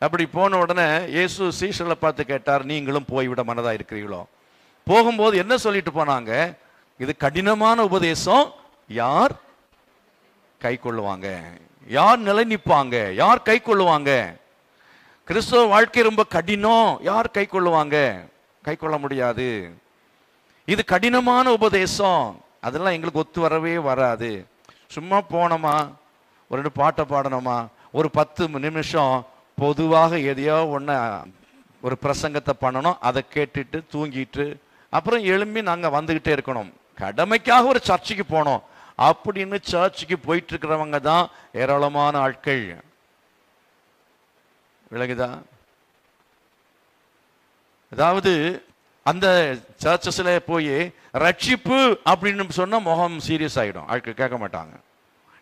அப்படி போன உடனே இயேசு சீஷர்களை பார்த்து கேட்டார், நீங்களும் போய்விட மனதா இருக்கிறீர்களோ? போகும்போது என்ன சொல்லிட்டு போனாங்க? இது கடினமான உபதேசம், யார் கை கொள்ளுவாங்க, யார் நிலை நிற்பாங்க, யார் கை கொள்ளுவாங்க? கிறிஸ்தவ வாழ்க்கை ரொம்ப கடினம், யார் கை கொள்ளுவாங்க? கை கொள்ள முடியாது. இது கடினமான உபதேசம், அதெல்லாம் எங்களுக்கு ஒத்து வரவே வராது. சும்மா போனோமா, ஒரு 2 பாட்டை பாடணுமா, ஒரு 10 நிமிஷம் பொதுவாக எதையோ ஒன்று ஒரு பிரசங்கத்தை பண்ணணும், அதை கேட்டுட்டு தூங்கிட்டு அப்புறம் எழும்பி நாங்கள் வந்துக்கிட்டே இருக்கணும். கடமைக்காக ஒரு சர்ச்சுக்கு போனோம் அப்படின்னு சர்ச்சுக்கு போயிட்டு இருக்கிறவங்க தான் ஏராளமான ஆட்கள். விளங்குதா? அதாவது அந்த சர்ச்சஸ்ல போய் ரட்சிப்பு அப்படின்னு சொன்னா முகம் சீரியஸ் ஆகிடும், ஆட்கள் கேட்க மாட்டாங்க.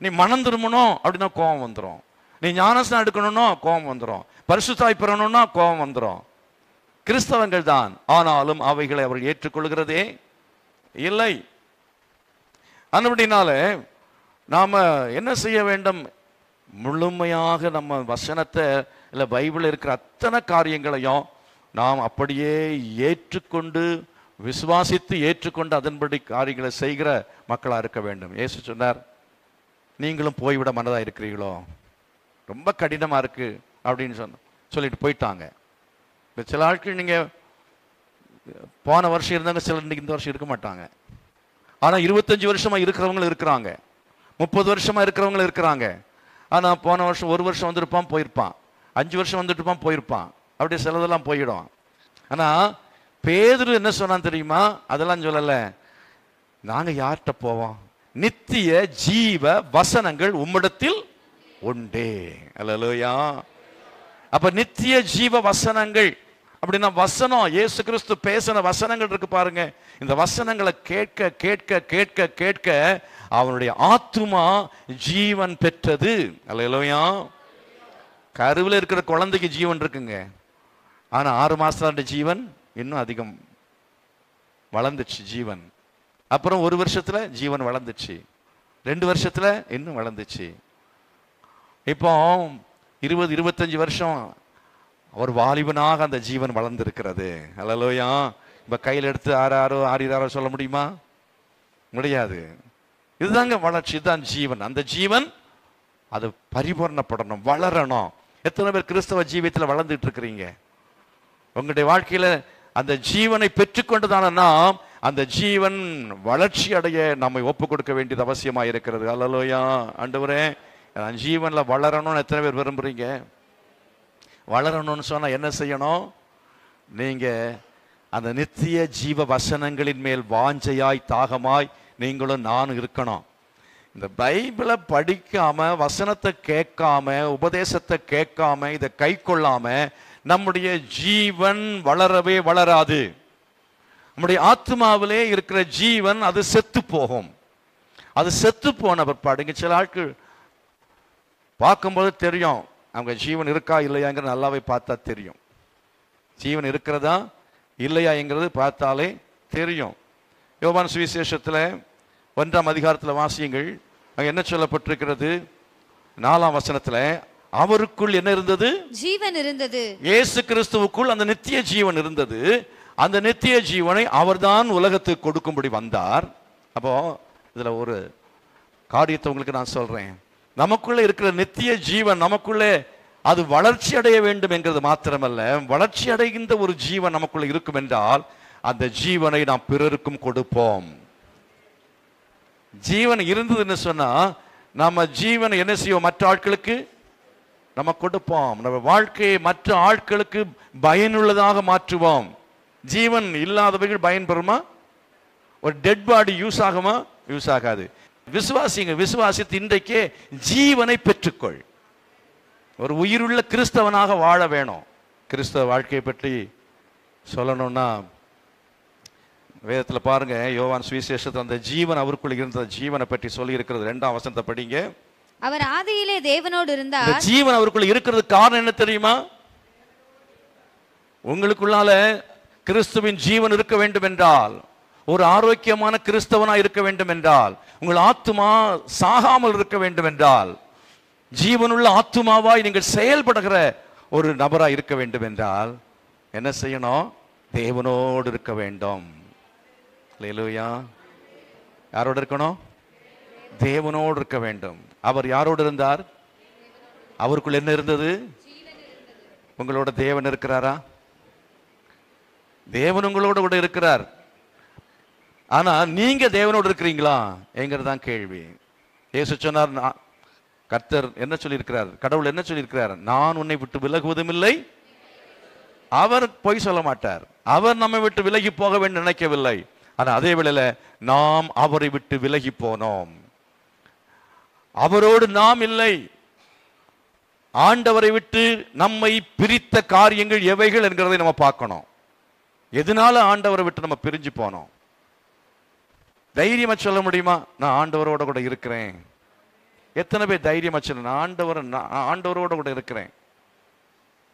நீ மனம் திரும்பணும் அப்படின்னா கோபம் வந்துடும், நீ ஞானஸ்நானம் எடுக்கணும்னா கோபம் வந்துடும், பரிசுத்தாய் பெறணும்னா கோபம் வந்துடும். கிறிஸ்தவங்கள் தான், ஆனாலும் அவைகளை அவர்கள் ஏற்றுக்கொள்கிறதே இல்லை. அப்படினால நாம என்ன செய்ய வேண்டும்? முழுமையாக நம்ம வசனத்தை இல்லை பைபிள் இருக்கிற அத்தனை காரியங்களையும் நாம் அப்படியே ஏற்றுக்கொண்டு விசுவாசித்து ஏற்றுக்கொண்டு அதன்படி காரியங்களை செய்கிற மக்களா இருக்க வேண்டும். இயேசு சொன்னார், நீங்களும் போய்விட மனதா இருக்கிறீர்களோ? ரொம்ப கடினமா இருக்கு அப்படின்னு சொல்லிட்டு போயிட்டாங்க. இப்போ சில ஆட்கள் நீங்க போன வருஷம் இருந்தாங்க, சிலர் இன்னைக்கு இந்த வருஷம் இருக்க மாட்டாங்க. ஆனா 25 வருஷமா இருக்கிறவங்க இருக்கிறாங்க, 30 வருஷமா இருக்கிறவங்க இருக்கிறாங்க. ஆனா போன வருஷம் 1 வருஷம் வந்துருப்பான் போயிருப்பான், 5 வருஷம் வந்துட்டுப்பான் போயிருப்பான், அப்படியே சிலதெல்லாம் போயிடும். ஆனா பேதுரு என்ன சொன்னான் தெரியுமா? அதெல்லாம் சொல்லல, நாங்க யார்கிட்ட போவோம்? நித்திய ஜீவ வசனங்கள் உம்மிடத்தில் உண்டே. அல்லேலூயா. அப்ப நித்திய ஜீவ வசனங்கள் அப்படின்னா வசனம், இயேசு கிறிஸ்து பேசின வசனங்கள் இருக்கு பாருங்க. இந்த வசனங்களை கேட்க கேட்க கேட்க கேட்க அவனுடைய ஆத்துமா ஜீவன் பெற்றது. அல்லேலூயா. கருவில் இருக்கிற குழந்தைக்கு ஜீவன் இருக்குங்க, ஆனா 6 மாசத்துல ஜீவன் இன்னும் அதிகம் வளர்ந்துச்சு ஜீவன். அப்புறம் 1 வருஷத்துல ஜீவன் வளர்ந்துச்சு, 2 வருஷத்துல இன்னும் வளர்ந்துச்சு, இப்போ 20-25 வருஷம் ஒரு வாலிபனாக அந்த ஜீவன் வளர்ந்திருக்கிறது. அல்லேலூயா. இப்ப கையில் எடுத்து ஆறாரோ சொல்ல முடியுமா? முடியாது. இதுதாங்க வளர்ச்சி, இதுதான் ஜீவன். அந்த ஜீவன் அது பரிபூர்ணப்படணும், வளரணும். எத்தனை பேர் கிறிஸ்தவ ஜீவியத்தில் வளர்ந்துட்டு இருக்கிறீங்க? உங்களுடைய வாழ்க்கையில அந்த ஜீவனை பெற்றுக்கொண்டுதான நாம் அந்த ஜீவன் வளர்ச்சி அடைய நம்மை ஒப்பு கொடுக்க வேண்டியது அவசியமா இருக்கிறது. அல்லேலூயா. ஆண்டவரே, ஜீவன்ல வளரணும்னு எத்தனை பேர் விரும்புறீங்க? வளரணும்னு சொன்னா என்ன செய்யணும்? நீங்க அந்த நித்திய ஜீவ வசனங்களின் மேல் வாஞ்சையாய் தாகமாய் நீங்களும் நானும் இருக்கணும். இந்த பைபிளை படிக்காம, வசனத்தை கேட்காம, உபதேசத்தை கேட்காம, இதை கை கொள்ளாம நம்முடைய ஜீவன் வளரவே வளராது. நம்முடைய ஆத்மாவிலே இருக்கிற ஜீவன் அது செத்து போகும். அது செத்து போன பிற்பாடு சில ஆட்கள் பார்க்கும்போது தெரியும் அவங்க ஜீவன் இருக்கா இல்லையாங்கிற நல்லாவே பார்த்தா தெரியும். ஜீவன் இருக்கிறதா இல்லையாங்கிறது பார்த்தாலே தெரியும். யோவான் சுவிசேஷத்தில் 1ஆம் அதிகாரத்தில் வாசியுங்கள். அங்க என்ன சொல்லப்பட்டிருக்கிறது? 4ஆம் வசனத்துல அவருக்குள் என்ன இருந்தது? ஜீவன் இருந்தது. இயேசு கிறிஸ்துவுக்குள் அந்த நித்திய ஜீவன் இருந்தது. அந்த நித்திய ஜீவனை அவர்தான் உலகத்துக்கு கொடுக்கும்படி வந்தார். அப்போ இதுல ஒரு காரியத்தை உங்களுக்கு நான் சொல்றேன். நமக்குள்ள இருக்கிற நித்திய ஜீவன் நமக்குள்ளே அது வளர்ச்சி அடைய வேண்டும் என்கிறது மாத்திரமல்ல, வளர்ச்சி அடைகின்ற ஒரு ஜீவன் நமக்குள்ள இருக்கும் என்றால் அந்த ஜீவனை நாம் பிறருக்கும் கொடுப்போம். ஜீவன் இருந்ததுன்னு சொன்னா நம்ம ஜீவனை என்ன செய்வோம்? மற்ற ஆட்களுக்கு நம்ம கொடுப்போம். நம்ம வாழ்க்கையை மற்ற ஆட்களுக்கு பயனுள்ளதாக மாற்றுவோம். ஜீவன் இல்லாதவர்கள் பயன்பெறுமா? ஒரு டெட் பாடி யூஸ் ஆகுமா? யூஸ் ஆகாது. விசுவாசிங்க, விசுவாசித்து இன்றைக்கே ஜீவனை பெற்றுக்கொள். ஒரு உயிருள்ள கிறிஸ்தவனாக வாழ வேணும். கிறிஸ்தவ வாழ்க்கையை பற்றி சொல்லணும்னா வேதத்தில் பாருங்க, யோவான் சுவிசேஷத்தில் அந்த ஜீவன் அவருக்குள் இருந்த ஜீவனை பற்றி சொல்லி இருக்கிறது. 2ஆம் வசனத்தை படிங்க. அவர் ஆதியிலே தேவனோடு இருந்தார். ஜீவன் அவருக்குள்ள இருக்கிறது காரணம் என்ன தெரியுமா? உங்களுக்குள்ளால கிறிஸ்துவின் ஜீவன் இருக்க வேண்டும் என்றால், ஒரு ஆரோக்கியமான கிறிஸ்தவனா இருக்க வேண்டும் என்றால், உங்கள் ஆத்துமா சாகாமல் இருக்க வேண்டும் என்றால், ஜீவனுள்ள ஆத்துமாவாய் நீங்கள் செயல்படுகிற ஒரு நபரா இருக்க வேண்டும் என்றால் என்ன செய்யணும்? தேவனோடு இருக்க வேண்டும். அல்லேலூயா. யாரோடு இருக்கணும்? தேவனோடு இருக்க வேண்டும். அவர் யாரோடு இருந்தார்? அவருக்குள் என்ன இருந்தது? உங்களோட தேவன் இருக்கிறாரா? தேவன் உங்களோட கூட இருக்கிறார். ஆனா நீங்க தேவனோடு இருக்கிறீங்களா என்கிறதான் கேள்வி. இயேசு சொன்னார், கர்த்தர் என்ன சொல்லியிருக்கிறார்? கடவுள் என்ன சொல்லியிருக்கிறார்? நான் உன்னை விட்டு விலகுவதும் இல்லை. அவர் பொய் சொல்ல மாட்டார். அவர் நம்மை விட்டு விலகி போக வேண்டும் நினைக்கவில்லை. ஆனா அதே வேளையில நாம் அவரை விட்டு விலகி போனோம். அவரோடு நாம் இல்லை. ஆண்டவரை விட்டு நம்மை பிரித்த காரியங்கள் எவைகள் என்கிறதை நம்ம பார்க்கணும். எதனால ஆண்டவரை விட்டு நம்ம பிரிஞ்சு போனோம்? தைரியமா சொல்ல முடியுமா? நான் ஆண்டவரோட கூட இருக்கிறேன். எத்தனை பேர் தைரியமா சொல்ல ஆண்டவரோட கூட இருக்கிறேன்?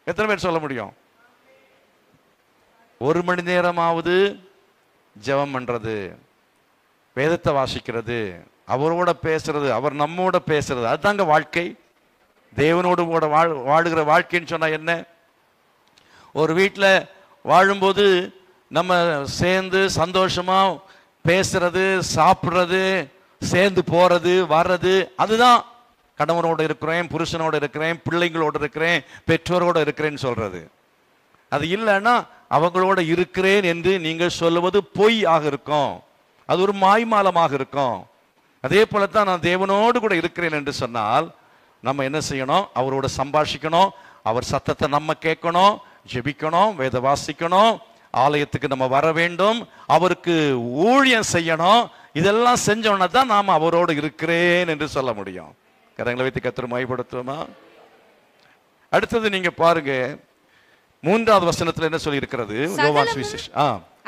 எத்தனை பேர் சொல்ல முடியும்? 1 மணி நேரமாவது ஜெபம் பண்றது, வேதத்தை வாசிக்கிறது, அவரோட பேசுறது, அவர் நம்மோட பேசுறது, அதுதாங்க வாழ்க்கை. தேவனோடு கூட வாழுகிற வாழ்க்கைன்னு சொன்னா என்ன? ஒரு வீட்டில் வாழும்போது நம்ம சேர்ந்து சந்தோஷமா பேசுறது, சாப்பிட்றது, சேர்ந்து போறது வர்றது, அதுதான் கணவனோடு இருக்கிறேன், புருஷனோடு இருக்கிறேன், பிள்ளைங்களோடு இருக்கிறேன், பெற்றோரோடு இருக்கிறேன்னு சொல்றது. அது இல்லைன்னா அவங்களோட இருக்கிறேன் என்று நீங்கள் சொல்லுவது பொய் ஆக இருக்கும். அது ஒரு மாய்மாலமாக இருக்கும். அதே போலத்தான் நான் தேவனோடு கூட இருக்கிறேன் என்று சொன்னால் நம்ம என்ன செய்யணும்? அவரோட சம்பாஷிக்கணும், அவர் சத்தத்தை நம்ம கேட்கணும், ஜெபிக்கணும், வேத வாசிக்கணும், ஆலயத்துக்கு நம்ம வர வேண்டும், அவருக்கு ஊழியம் செய்யணும். இதெல்லாம் செஞ்சோன்னா தான் நாம் அவரோடு இருக்கிறேன் என்று சொல்ல முடியும். கரங்களை வைத்து கர்த்தரை மகிமைப்படுத்துவோமா? அடுத்தது நீங்க பாருங்க, 3வது வசனத்துல என்ன சொல்லி இருக்கிறது?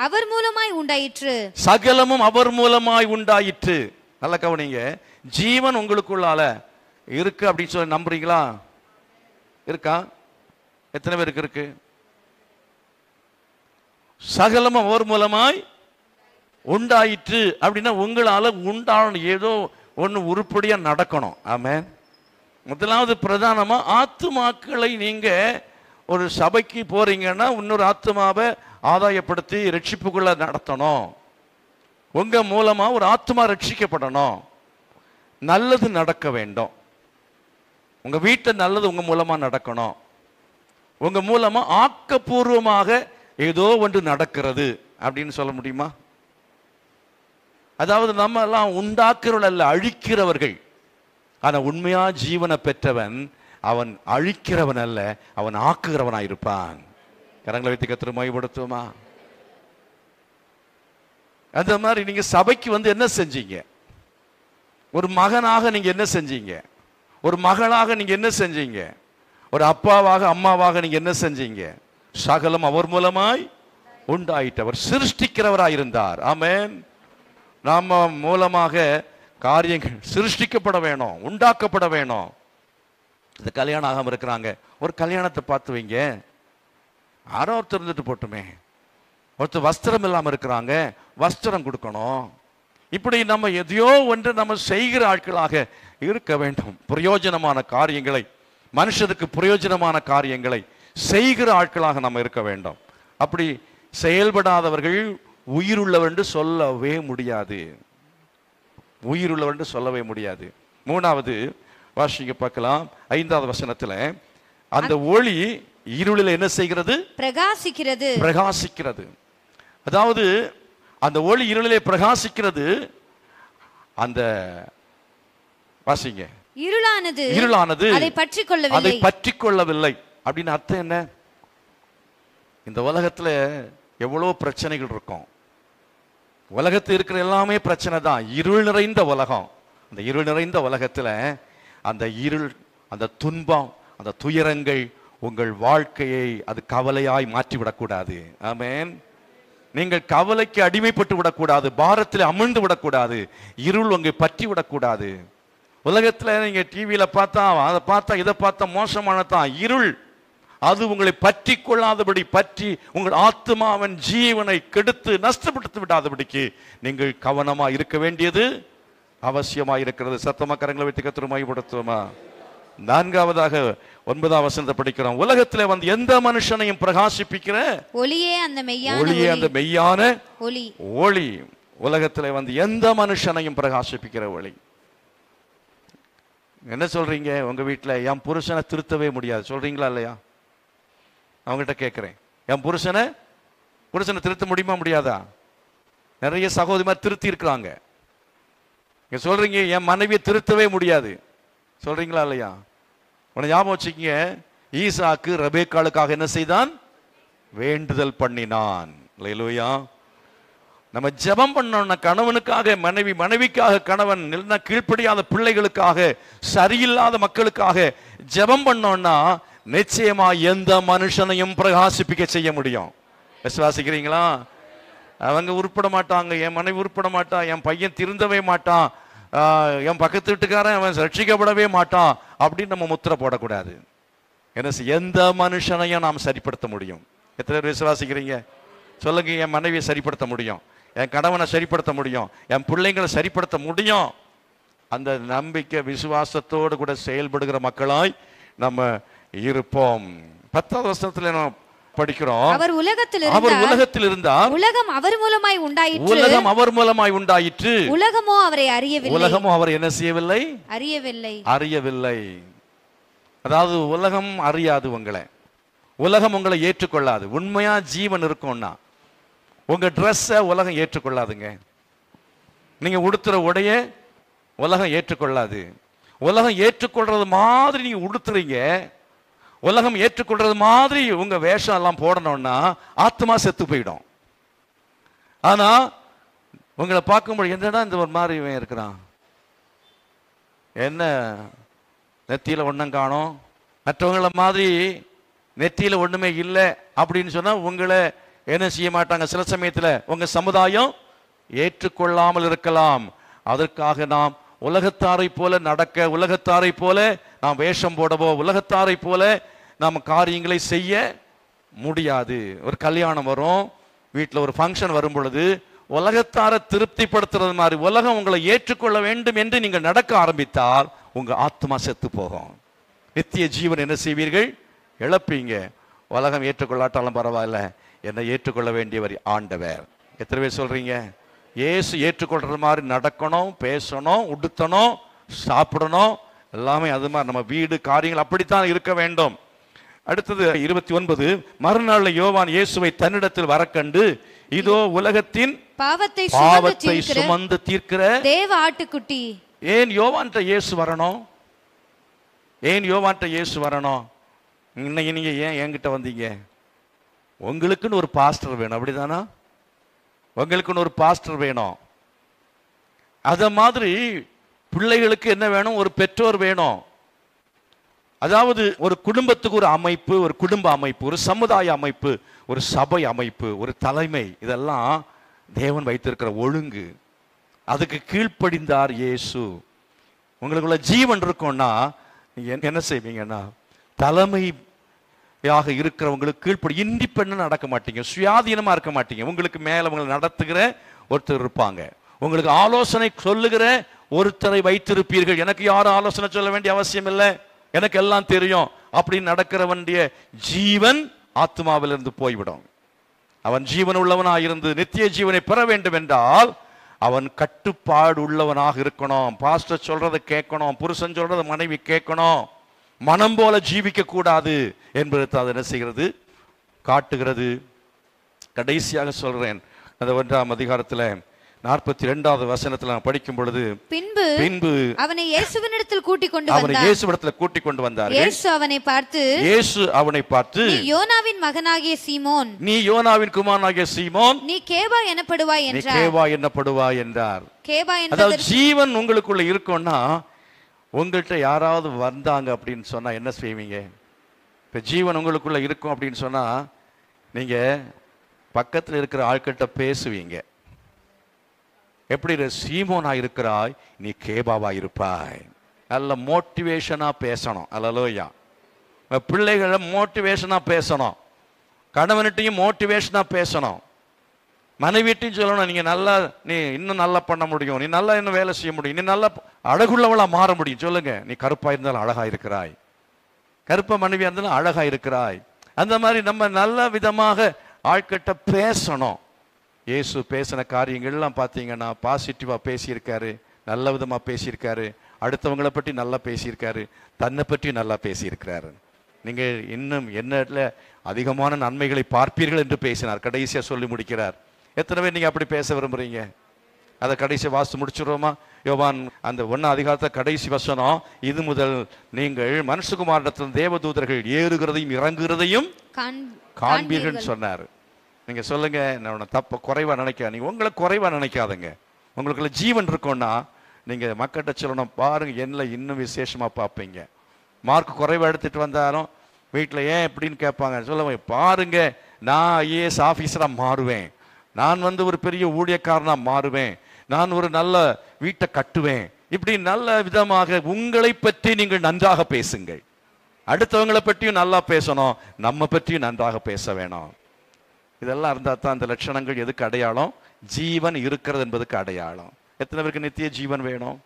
அவர் மூலமாய் உண்டாயிற்று. சகலமும் அவர் மூலமாய் உண்டாயிற்று. நல்ல கவனிங்க. ஜீவன் உங்களுக்குள்ளால இருக்கு அப்படின்னு சொல்லி நம்புறீங்களா? இருக்கா? எத்தனை பேருக்கு இருக்கு? சகலமும் அவர் மூலமாய் உண்டாயிற்று அப்படின்னா உங்களால உண்டான ஏதோ ஒன்று உருப்படியா நடக்கணும். ஆமென். முதலாவது பிரதானமா ஆத்துமாக்களை நீங்க ஒரு சபைக்கு போறீங்கன்னா இன்னொரு ஆத்துமாவை ஆதாயப்படுத்தி ரட்சிப்புக்குள்ள நடத்தணும். உங்க மூலமா ஒரு ஆத்துமா ரட்சிக்கப்படணும். நல்லது நடக்க வேண்டும். உங்க வீட்டில் நல்லது உங்க மூலமா நடக்கணும். உங்க மூலமா ஆக்கப்பூர்வமாக ஏதோ ஒன்று நடக்கிறது அப்படின்னு சொல்ல முடியுமா? அதாவது நம்ம எல்லாம் உண்டாக்குறவர்கள் அல்ல, அழிக்கிறவர்கள். ஆனா உண்மையா ஜீவனை பெற்றவன் அவன் அழிக்கிறவன் அல்ல, அவன் ஆக்குகிறவனாய் இருப்பான். கரங்களை வைத்து கர்த்தரை மகிமைப்படுத்துவோமா? அந்த மாதிரி நீங்க சபைக்கு வந்து என்ன செஞ்சீங்க? ஒரு மகனாக நீங்க என்ன செஞ்சீங்க? ஒரு மகளாக நீங்க என்ன செஞ்சீங்க? ஒரு அப்பாவாக அம்மாவாக நீங்க என்ன செஞ்சீங்க? சகலம் அவர் மூலமாய் உண்டாயிட்டவர் சிருஷ்டிக்கிறவராய் இருந்தார். ஆமென். நாம மூலமாக காரியங்கள் சிருஷ்டிக்கப்பட வேணும், உண்டாக்கப்பட வேணும். இந்த கல்யாணம் ஆகாம இருக்கிறாங்க, ஒரு கல்யாணத்தை பார்த்து வைங்க. யாரோ ஒருத்தர் இருந்துட்டு போட்டுமே. ஒருத்தர் வஸ்திரம் இல்லாம இருக்கிறாங்க, வஸ்திரம் கொடுக்கணும். இப்படி நம்ம எதையோ ஒன்று நம்ம செய்கிற ஆட்களாக இருக்க வேண்டும். பிரயோஜனமான காரியங்களை, மனுஷனுக்கு பிரயோஜனமான காரியங்களை செய்கிற ஆட்களாக நம்ம இருக்க வேண்டும். அப்படி செயல்படாதவர்கள் உயிருள்ளவர் என்று சொல்லவே முடியாது. உயிருள்ளவர் என்று சொல்லவே முடியாது. மூணாவது வாசிக்க பார்க்கலாம், 5வது வசனத்துல, அந்த ஒளி இருளில் என்ன செய்கிறது? பிரகாசிக்கிறது. பிரகாசிக்கிறது. அதாவது அந்த ஒளி இருளிலே பிரகாசிக்கிறது. அந்த வாசிங்க, இருளானது அதை பற்றி கொள்ளவில்லை. அப்படின்னு அர்த்தம் என்ன? இந்த உலகத்துல எவ்வளவு பிரச்சனைகள் இருக்கும். உலகத்தில் இருக்கிற எல்லாமே பிரச்சனை தான். இருள் நிறைந்த உலகம். அந்த இருள் நிறைந்த உலகத்துல அந்த இருள், அந்த துன்பம், அந்த துயரங்கள் உங்கள் வாழ்க்கையை அது கவலையாய் மாற்றிவிடக்கூடாது. ஆமென். நீங்கள் கவலைக்கு அடிமைப்பட்டு விடக்கூடாது, பாரத்தில் அமிழ்ந்து விடக்கூடாது, இருள் உங்களை பற்றி விடக்கூடாது. உலகத்துல நீங்க டிவியில பார்த்தா அதை பார்த்தா இதை பார்த்தா மோசமானதான் இருள். அது உங்களை பற்றி கொள்ளாதபடி, பற்றி உங்கள் ஆத்மாவின் ஜீவனை கெடுத்து நஷ்டப்படுத்தி விடாதபடிக்கு நீங்கள் கவனமா இருக்க வேண்டியது அவசியமா இருக்கிறது. சத்தமா கரங்களை வைத்து கர்த்தரை மகிமைப்படுத்துவோமா? 4வதாக 9ஆம் வசனத்தை படிக்கிறோம். உலகத்திலே வந்து எந்த மனுஷனையும் பிரகாசிப்பிக்கிற ஒளியே அந்த மெய்யான ஒளி. உலகத்திலே வந்து எந்த மனுஷனையும் பிரகாசிப்பிக்கிற ஒளி. என்ன சொல்றீங்க? உங்க வீட்டுல என் புருஷனை திருத்தவே முடியாது சொல்றீங்களா இல்லையா? அவங்ககிட்ட கேட்கிறேன், என் புருஷனை திருத்த முடியுமா முடியாதா? நிறைய சகோதரிமார் திருத்தி இருக்கிறாங்க. சொல்றீங்க என் மனைவியை திருத்தவே முடியாது சொல்றீங்களா இல்லையா? உன ஞாபகம் வச்சுக்கீங்க, ஈசாக்கு ரெபேக்காளுக்காக என்ன செய்தான்? வேண்டுதல் பண்ணினான். அல்லேலூயா. நம்ம ஜெபம் பண்ணோம்னா கணவனுக்காக மனைவி, மனைவிக்காக கணவன், இல்லைன்னா கீழ்ப்படியாத பிள்ளைகளுக்காக, சரியில்லாத மக்களுக்காக ஜெபம் பண்ணோம்னா நிச்சயமா எந்த மனுஷனையும் பிரகாசிப்பிக்க செய்ய முடியும். விசுவாசிக்கிறீங்களா? அவங்க உருப்பட மாட்டாங்க, என் மனைவி உருப்பட மாட்டா, என் பையன் திருந்தவே மாட்டான், என் பக்கத்து வீட்டுக்காரன் அவன் ரட்சிக்கப்படவே மாட்டான் அப்படின்னு நம்ம முத்திரை போடக்கூடாது. என்ன, எந்த மனுஷனையும் நாம் சரிப்படுத்த முடியும். எத்தனை பேர் விசுவாசிக்கிறீங்க? சொல்லுங்க. என் மனைவியை சரிப்படுத்த முடியும், என் கணவனை சரிப்படுத்த முடியும், என் பிள்ளைங்களை சரிப்படுத்த முடியும். அந்த நம்பிக்கை விசுவாசத்தோடு கூட செயல்படுகிற மக்களாய் நம்ம இருப்போம். 10வது வசனத்துல நம்ம படிக்கிறோம், அவர் உலகத்தில் இருந்தார், உலகம் அவர் மூலமாய் உண்டாயிற்று, உலகமோ அவரை அறியவில்லை. உலகமோ அவரை என்ன செய்யவில்லை? அறியவில்லை. அதாவது உலகம் அறியாது உங்களை, உலகம் உங்களை ஏற்றுக்கொள்ளாது. உண்மையா ஜீவன் இருக்கும்னா உங்க ட்ரெஸ்ஸை உலகம் ஏற்றுக்கொள்ளாதுங்க. நீங்க உடுத்துற உடைய உலகம் ஏற்றுக்கொள்ளாது. உலகம் ஏற்றுக்கொள்றது மாதிரி நீங்க உடுத்துறீங்க, உலகம் ஏற்றுக்கொள்றது மாதிரி உங்க வேஷம் எல்லாம் போடணும்னா ஆத்மா செத்து போயிடும். ஆனா உங்களை பார்க்கும்போது என்னடா இந்த ஒரு மாதிரி இவன் இருக்கிறான், என்ன நெத்தியில ஒன்றும் காணோம், மற்றவங்கள மாதிரி நெத்தியில ஒண்ணுமே இல்லை அப்படின்னு சொன்னா உங்களை என்ன செய்ய மாட்டாங்க. சில சமயத்துல உங்க சமுதாயம் ஏற்றுக்கொள்ளாமல் இருக்கலாம். அதற்காக நாம் உலகத்தாரை போல நடக்க, உலகத்தாரை போல நாம் வேஷம் போடவோ, உலகத்தாரை போல நாம் காரியங்களை செய்ய முடியாது. ஒரு கல்யாணம் வரும், வீட்டில் ஒரு ஃபங்க்ஷன் வரும் பொழுது உலகத்தாரை திருப்திப்படுத்துறது மாதிரி உலகம் உங்களை ஏற்றுக்கொள்ள வேண்டும் என்று நீங்கள் நடக்க ஆரம்பித்தால் உங்க ஆத்மா செத்து போகும். நித்திய ஜீவன் என்ன செய்வீர்கள்? இழப்பீங்க. உலகம் ஏற்றுக்கொள்ளாட்டாலும் பரவாயில்ல, என்னை ஏற்றுக்கொள்ள வேண்டியவர் ஆண்டவர். எத்தனை பேர் சொல்றீங்க? இயேசு ஏற்றுக்கொள்ற மாதிரி நடக்கணும், பேசணும், உடுத்தணும், சாப்பிடணும், எல்லாமே அது மாதிரி நம்ம வீடு காரியங்கள் அப்படித்தான் இருக்க வேண்டும். அடுத்தது 29. மறுநாள் யோவான் இயேசுவை தன்னிடத்தில் வரக்கண்டு, இதோ உலகத்தின் பாவத்தை சுமந்து தீர்க்கிற தேவ ஆட்டுக்குட்டி. ஏன் யோவான்ட்ட இயேசு வரணும்? ஏன் யோவான்ட்ட இயேசு வரணும்? இன்னைக்கு நீங்க ஏன் என்கிட்ட வந்தீங்க? உங்களுக்குன்னு ஒரு பாஸ்டர் வேணும், அப்படிதானா? உங்களுக்குன்னு ஒரு பாஸ்டர் வேணும். அத மாதிரி பிள்ளைகளுக்கு என்ன வேணும்? ஒரு பெற்றோர் வேணும். அதாவது ஒரு குடும்பத்துக்கு ஒரு அமைப்பு, ஒரு குடும்ப அமைப்பு, ஒரு சமுதாய அமைப்பு, ஒரு சபை அமைப்பு, ஒரு தலைமை, இதெல்லாம் தேவன் வைத்திருக்கிற ஒழுங்கு. அதுக்கு கீழ்ப்படிந்தார் இயேசு. உங்களுக்குள்ள ஜீவன் இருக்கும்னா நீங்க என்ன செய்வீங்கன்னா, தலைமையாக இருக்கிறவங்களுக்கு கீழ்ப்படி, இண்டிபெண்டன்ட் நடக்க மாட்டீங்க, சுயாதீனமா இருக்க மாட்டீங்க. உங்களுக்கு மேல உங்களை நடத்துகிற ஒருத்தர் இருப்பாங்க, உங்களுக்கு ஆலோசனை சொல்லுகிற ஒருத்தரை வைத்திருப்பீர்கள். எனக்கு யாரும் ஆலோசனை சொல்ல வேண்டிய அவசியம் இல்லை, எனக்கு எல்லாம் தெரியும் அப்படின்னு நடக்கிற வேண்டிய ஜீவன் ஆத்மாவிலிருந்து போய்விடும். அவன் ஜீவன் உள்ளவனாக இருந்து நித்திய ஜீவனை பெற வேண்டும் என்றால் அவன் கட்டுப்பாடு உள்ளவனாக இருக்கணும். பாஸ்டர் சொல்றதை கேட்கணும், புருஷன் சொல்றதை மனைவி கேட்கணும், மனம் போல ஜீவிக்க கூடாது என்பது அது என்ன செய்கிறது? காட்டுகிறது. கடைசியாக சொல்றேன், அந்த 1ஆம் அதிகாரத்தில் 42வது வசனத்தில் நான் படிக்கும் பொழுது, பின்பு அவனை இயேசுவினிடத்தில் கூட்டிக் கொண்டு வந்தார். இயேசு அவனை பார்த்து நீ யோனாவின் மகனாகிய சீமோன், நீ யோனாவின் குமாரனாகிய சீமோன், நீ கேபா எனப்படுவாய் என்றார். அதாவது ஜீவன் உங்களுக்குள்ள இருக்கும்னா, உங்கள்கிட்ட யாராவது வந்தாங்க அப்படின்னு சொன்னா என்ன செய்வீங்க? இப்ப ஜீவன் உங்களுக்குள்ள இருக்கும் அப்படின்னு சொன்னா நீங்க பக்கத்தில் இருக்கிற ஆட்கிட்ட பேசுவீங்க. எப்படி? சீமோனா இருக்கிறாய், நீ கேபாவா இருப்பாய். நல்ல மோட்டிவேஷனா பேசணும். அல்லேலூயா. பிள்ளைகளை மோட்டிவேஷனா பேசணும், கணவன்கிட்டையும் மோட்டிவேஷனா பேசணும், மனைவிட்டையும் சொல்லணும், நீங்க நல்லா, நீ இன்னும் நல்லா பண்ண முடியும், நீ நல்லா இன்னும் வேலை செய்ய முடியும், நீ நல்லா அழகுள்ளவளா மாற முடியும். சொல்லுங்க, நீ கருப்பா இருந்தாலும் அழகா இருக்கிறாய், கருப்ப மனைவியா இருந்தாலும் அழகா இருக்கிறாய். அந்த மாதிரி நம்ம நல்ல விதமாக ஆட்கிட்ட பேசணும். இயேசு பேசின காரியங்கள்லாம் பார்த்தீங்கன்னா பாசிட்டிவா பேசியிருக்காரு, நல்ல விதமா பேசியிருக்காரு, அடுத்தவங்களை பற்றி நல்லா பேசியிருக்காரு, தன்னை பற்றி நல்லா பேசியிருக்கிறாரு. நீங்க இன்னும் என்ன அதிகமான நன்மைகளை பார்ப்பீர்கள் என்று பேசினார். கடைசியா சொல்லி முடிக்கிறார். எத்தனை பேர் நீங்க அப்படி பேச விரும்புறீங்க? அதை கடைசி வாசித்து முடிச்சிடுவோமா? யோவான் அந்த 1ஆம் அதிகாரத்தை கடைசி வசனம், இது முதல் நீங்கள் மனுஷகுமாரனிடத்தில் தேவதூதர்கள் ஏறுகிறதையும் இறங்குகிறதையும் காண்பீர்கள் சொன்னார். நீங்க சொல்லுங்க, நான் தப்ப குறைவா நினைக்க, நீங்க உங்களை குறைவா நினைக்காதங்க. உங்களுக்குள்ள ஜீவன் இருக்கும்னா நீங்க மக்கள்கிட்ட சொல்லணும், பாருங்க என்ன இன்னும் விசேஷமா பார்ப்பீங்க. மார்க் குறைவா எடுத்துட்டு வந்தாலும் வீட்டில் ஏன் எப்படின்னு கேட்பாங்க. சொல்லுவேன், பாருங்க நான் ஐஏஎஸ் ஆஃபீஸரா மாறுவேன், நான் ஒரு பெரிய ஊழியக்காரனா மாறுவேன், நான் ஒரு நல்ல வீட்டை கட்டுவேன். இப்படி நல்ல விதமாக உங்களை பற்றி நீங்கள் நன்றாக பேசுங்கள். அடுத்தவங்களை பற்றியும் நல்லா பேசணும், நம்ம பற்றியும் நன்றாக பேச வேணும். இதெல்லாம் இருந்தா தான் அந்த லட்சணங்கள் எதுக்கு அடையாளம்? ஜீவன் இருக்கிறது என்பதுக்கு அடையாளம். எத்தனை பேருக்கு நித்திய ஜீவன் வேணும்?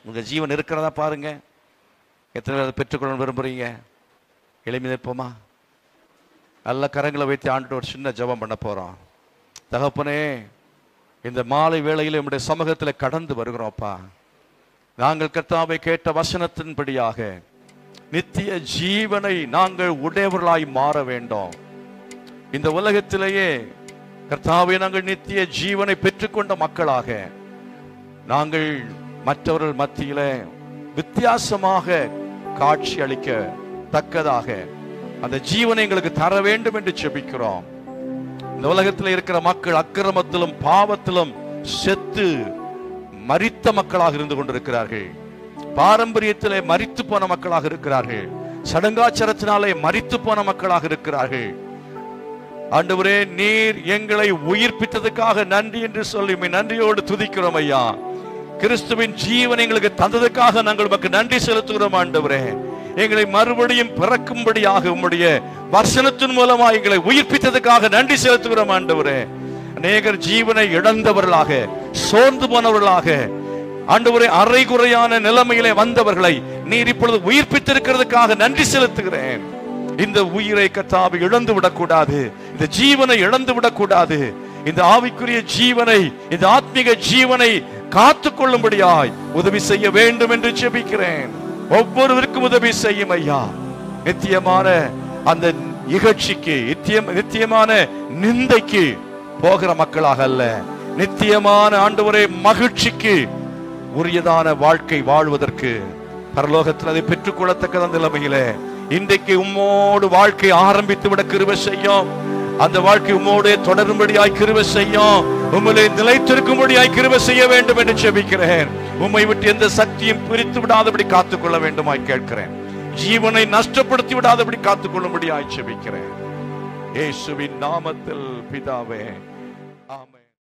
உங்க ஜீவன் இருக்கிறதா பாருங்க. எத்தனை பேர் அதை பெற்றுக்கொள்ள விரும்புறீங்க? எளிமை நிற்போமா? நல்ல கரங்களை வைத்து ஆண்டு ஒரு சின்ன ஜெபம் பண்ண போறோம். தகப்பனே, இந்த மாலை வேளையில் நம்முடைய சமூகத்தில் கடந்து வருகிறோம்ப்பா. நாங்கள் கர்த்தாவை கேட்ட வசனத்தின்படியாக நித்திய ஜீவனை நாங்கள் உடையவர்களாய் மாற வேண்டும். இந்த உலகத்திலேயே கர்த்தாவே நாங்கள் நித்திய ஜீவனை பெற்றுக்கொண்ட மக்களாக நாங்கள் மற்றவர்கள் மத்தியில வித்தியாசமாக காட்சி அளிக்க தக்கதாக அந்த ஜீவனை எங்களுக்கு தர வேண்டும் என்று ஜெபிக்கிறோம். இந்த உலகத்தில் இருக்கிற மக்கள் அக்கிரமத்திலும் பாவத்திலும் செத்து மரித்த மக்களாக இருந்து கொண்டிருக்கிறார்கள். பாரம்பரியத்திலே மரித்து போன மக்களாக இருக்கிறார்கள். சடங்காச்சாரத்தினாலே மரித்து போன மக்களாக இருக்கிறார்கள். ஆண்டவரே, நீர் எங்களை உயிர்ப்பித்ததுக்காக நன்றி என்று சொல்லி நன்றியோடு துதிக்கிறோம் ஐயா. கிறிஸ்துவின் ஜீவன் எங்களுக்கு தந்ததுக்காக நாங்கள் உமக்கு நன்றி செலுத்துகிறோம் ஆண்டவரே. எங்களை மறுபடியும் பிறக்கும்படியாக உம்முடைய வசனத்தின் மூலமா எங்களை உயிர்ப்பித்ததுக்காக நன்றி செலுத்துகிறோம் ஆண்டவரே. அநேகர் ஜீவனை இழந்தவர்களாக, சோர்ந்து போனவர்களாக, ஆண்டவரே, அரைகுறையான நிலைமையிலே வந்தவர்களை நீர் இப்பொழுது உயிர்ப்பித்திருக்கிறதுக்காக நன்றி செலுத்துகிறேன். இந்த உயிரை கர்த்தாவே இழந்து விடக்கூடாது, இந்த ஜீவனை இழந்து விடக்கூடாது. இந்த ஆவிக்குரிய ஜீவனை, இந்த ஆத்மீக ஜீவனை காத்துக் கொள்ளும்படியாய் உதவி செய்ய வேண்டும் என்று ஜெபிக்கிறேன். ஒவ்வொருவருக்கும் உதவி செய்யும் ஐயா. நித்தியமான அந்த இகழ்ச்சிக்கு, நித்தியமான நிந்தைக்கு போகிற மக்களாக அல்ல, நித்தியமான ஆண்டவரே மகிழ்ச்சிக்கு உரியதான வாழ்க்கை வாழ்வதற்கு பரலோகத்தில் அதை பெற்றுக் கொள்ளத்தக்க நிலைமையிலே இன்றைக்கு உம்மோடு வாழ்க்கை ஆரம்பித்து விட கிருபை செய்யும். அந்த வாழ்க்கை உம்மோடு தொடரும்படியாய் கிருபை செய்யும். உம்மிலே நிலைத்திருக்கும்படியாய் கிருபை செய்ய வேண்டும் என்று ஜெபிக்கிறேன். உம்மை விட்டு எந்த சக்தியும் பிரித்து விடாதபடி காத்துக்கொள்ள வேண்டுமாய் கேட்கிறேன். ஜீவனை நஷ்டப்படுத்தி விடாதபடி காத்துக்கொள்ளும்படியாய் ஜெபிக்கிறேன். இயேசுவின் நாமத்தில் பிதாவே.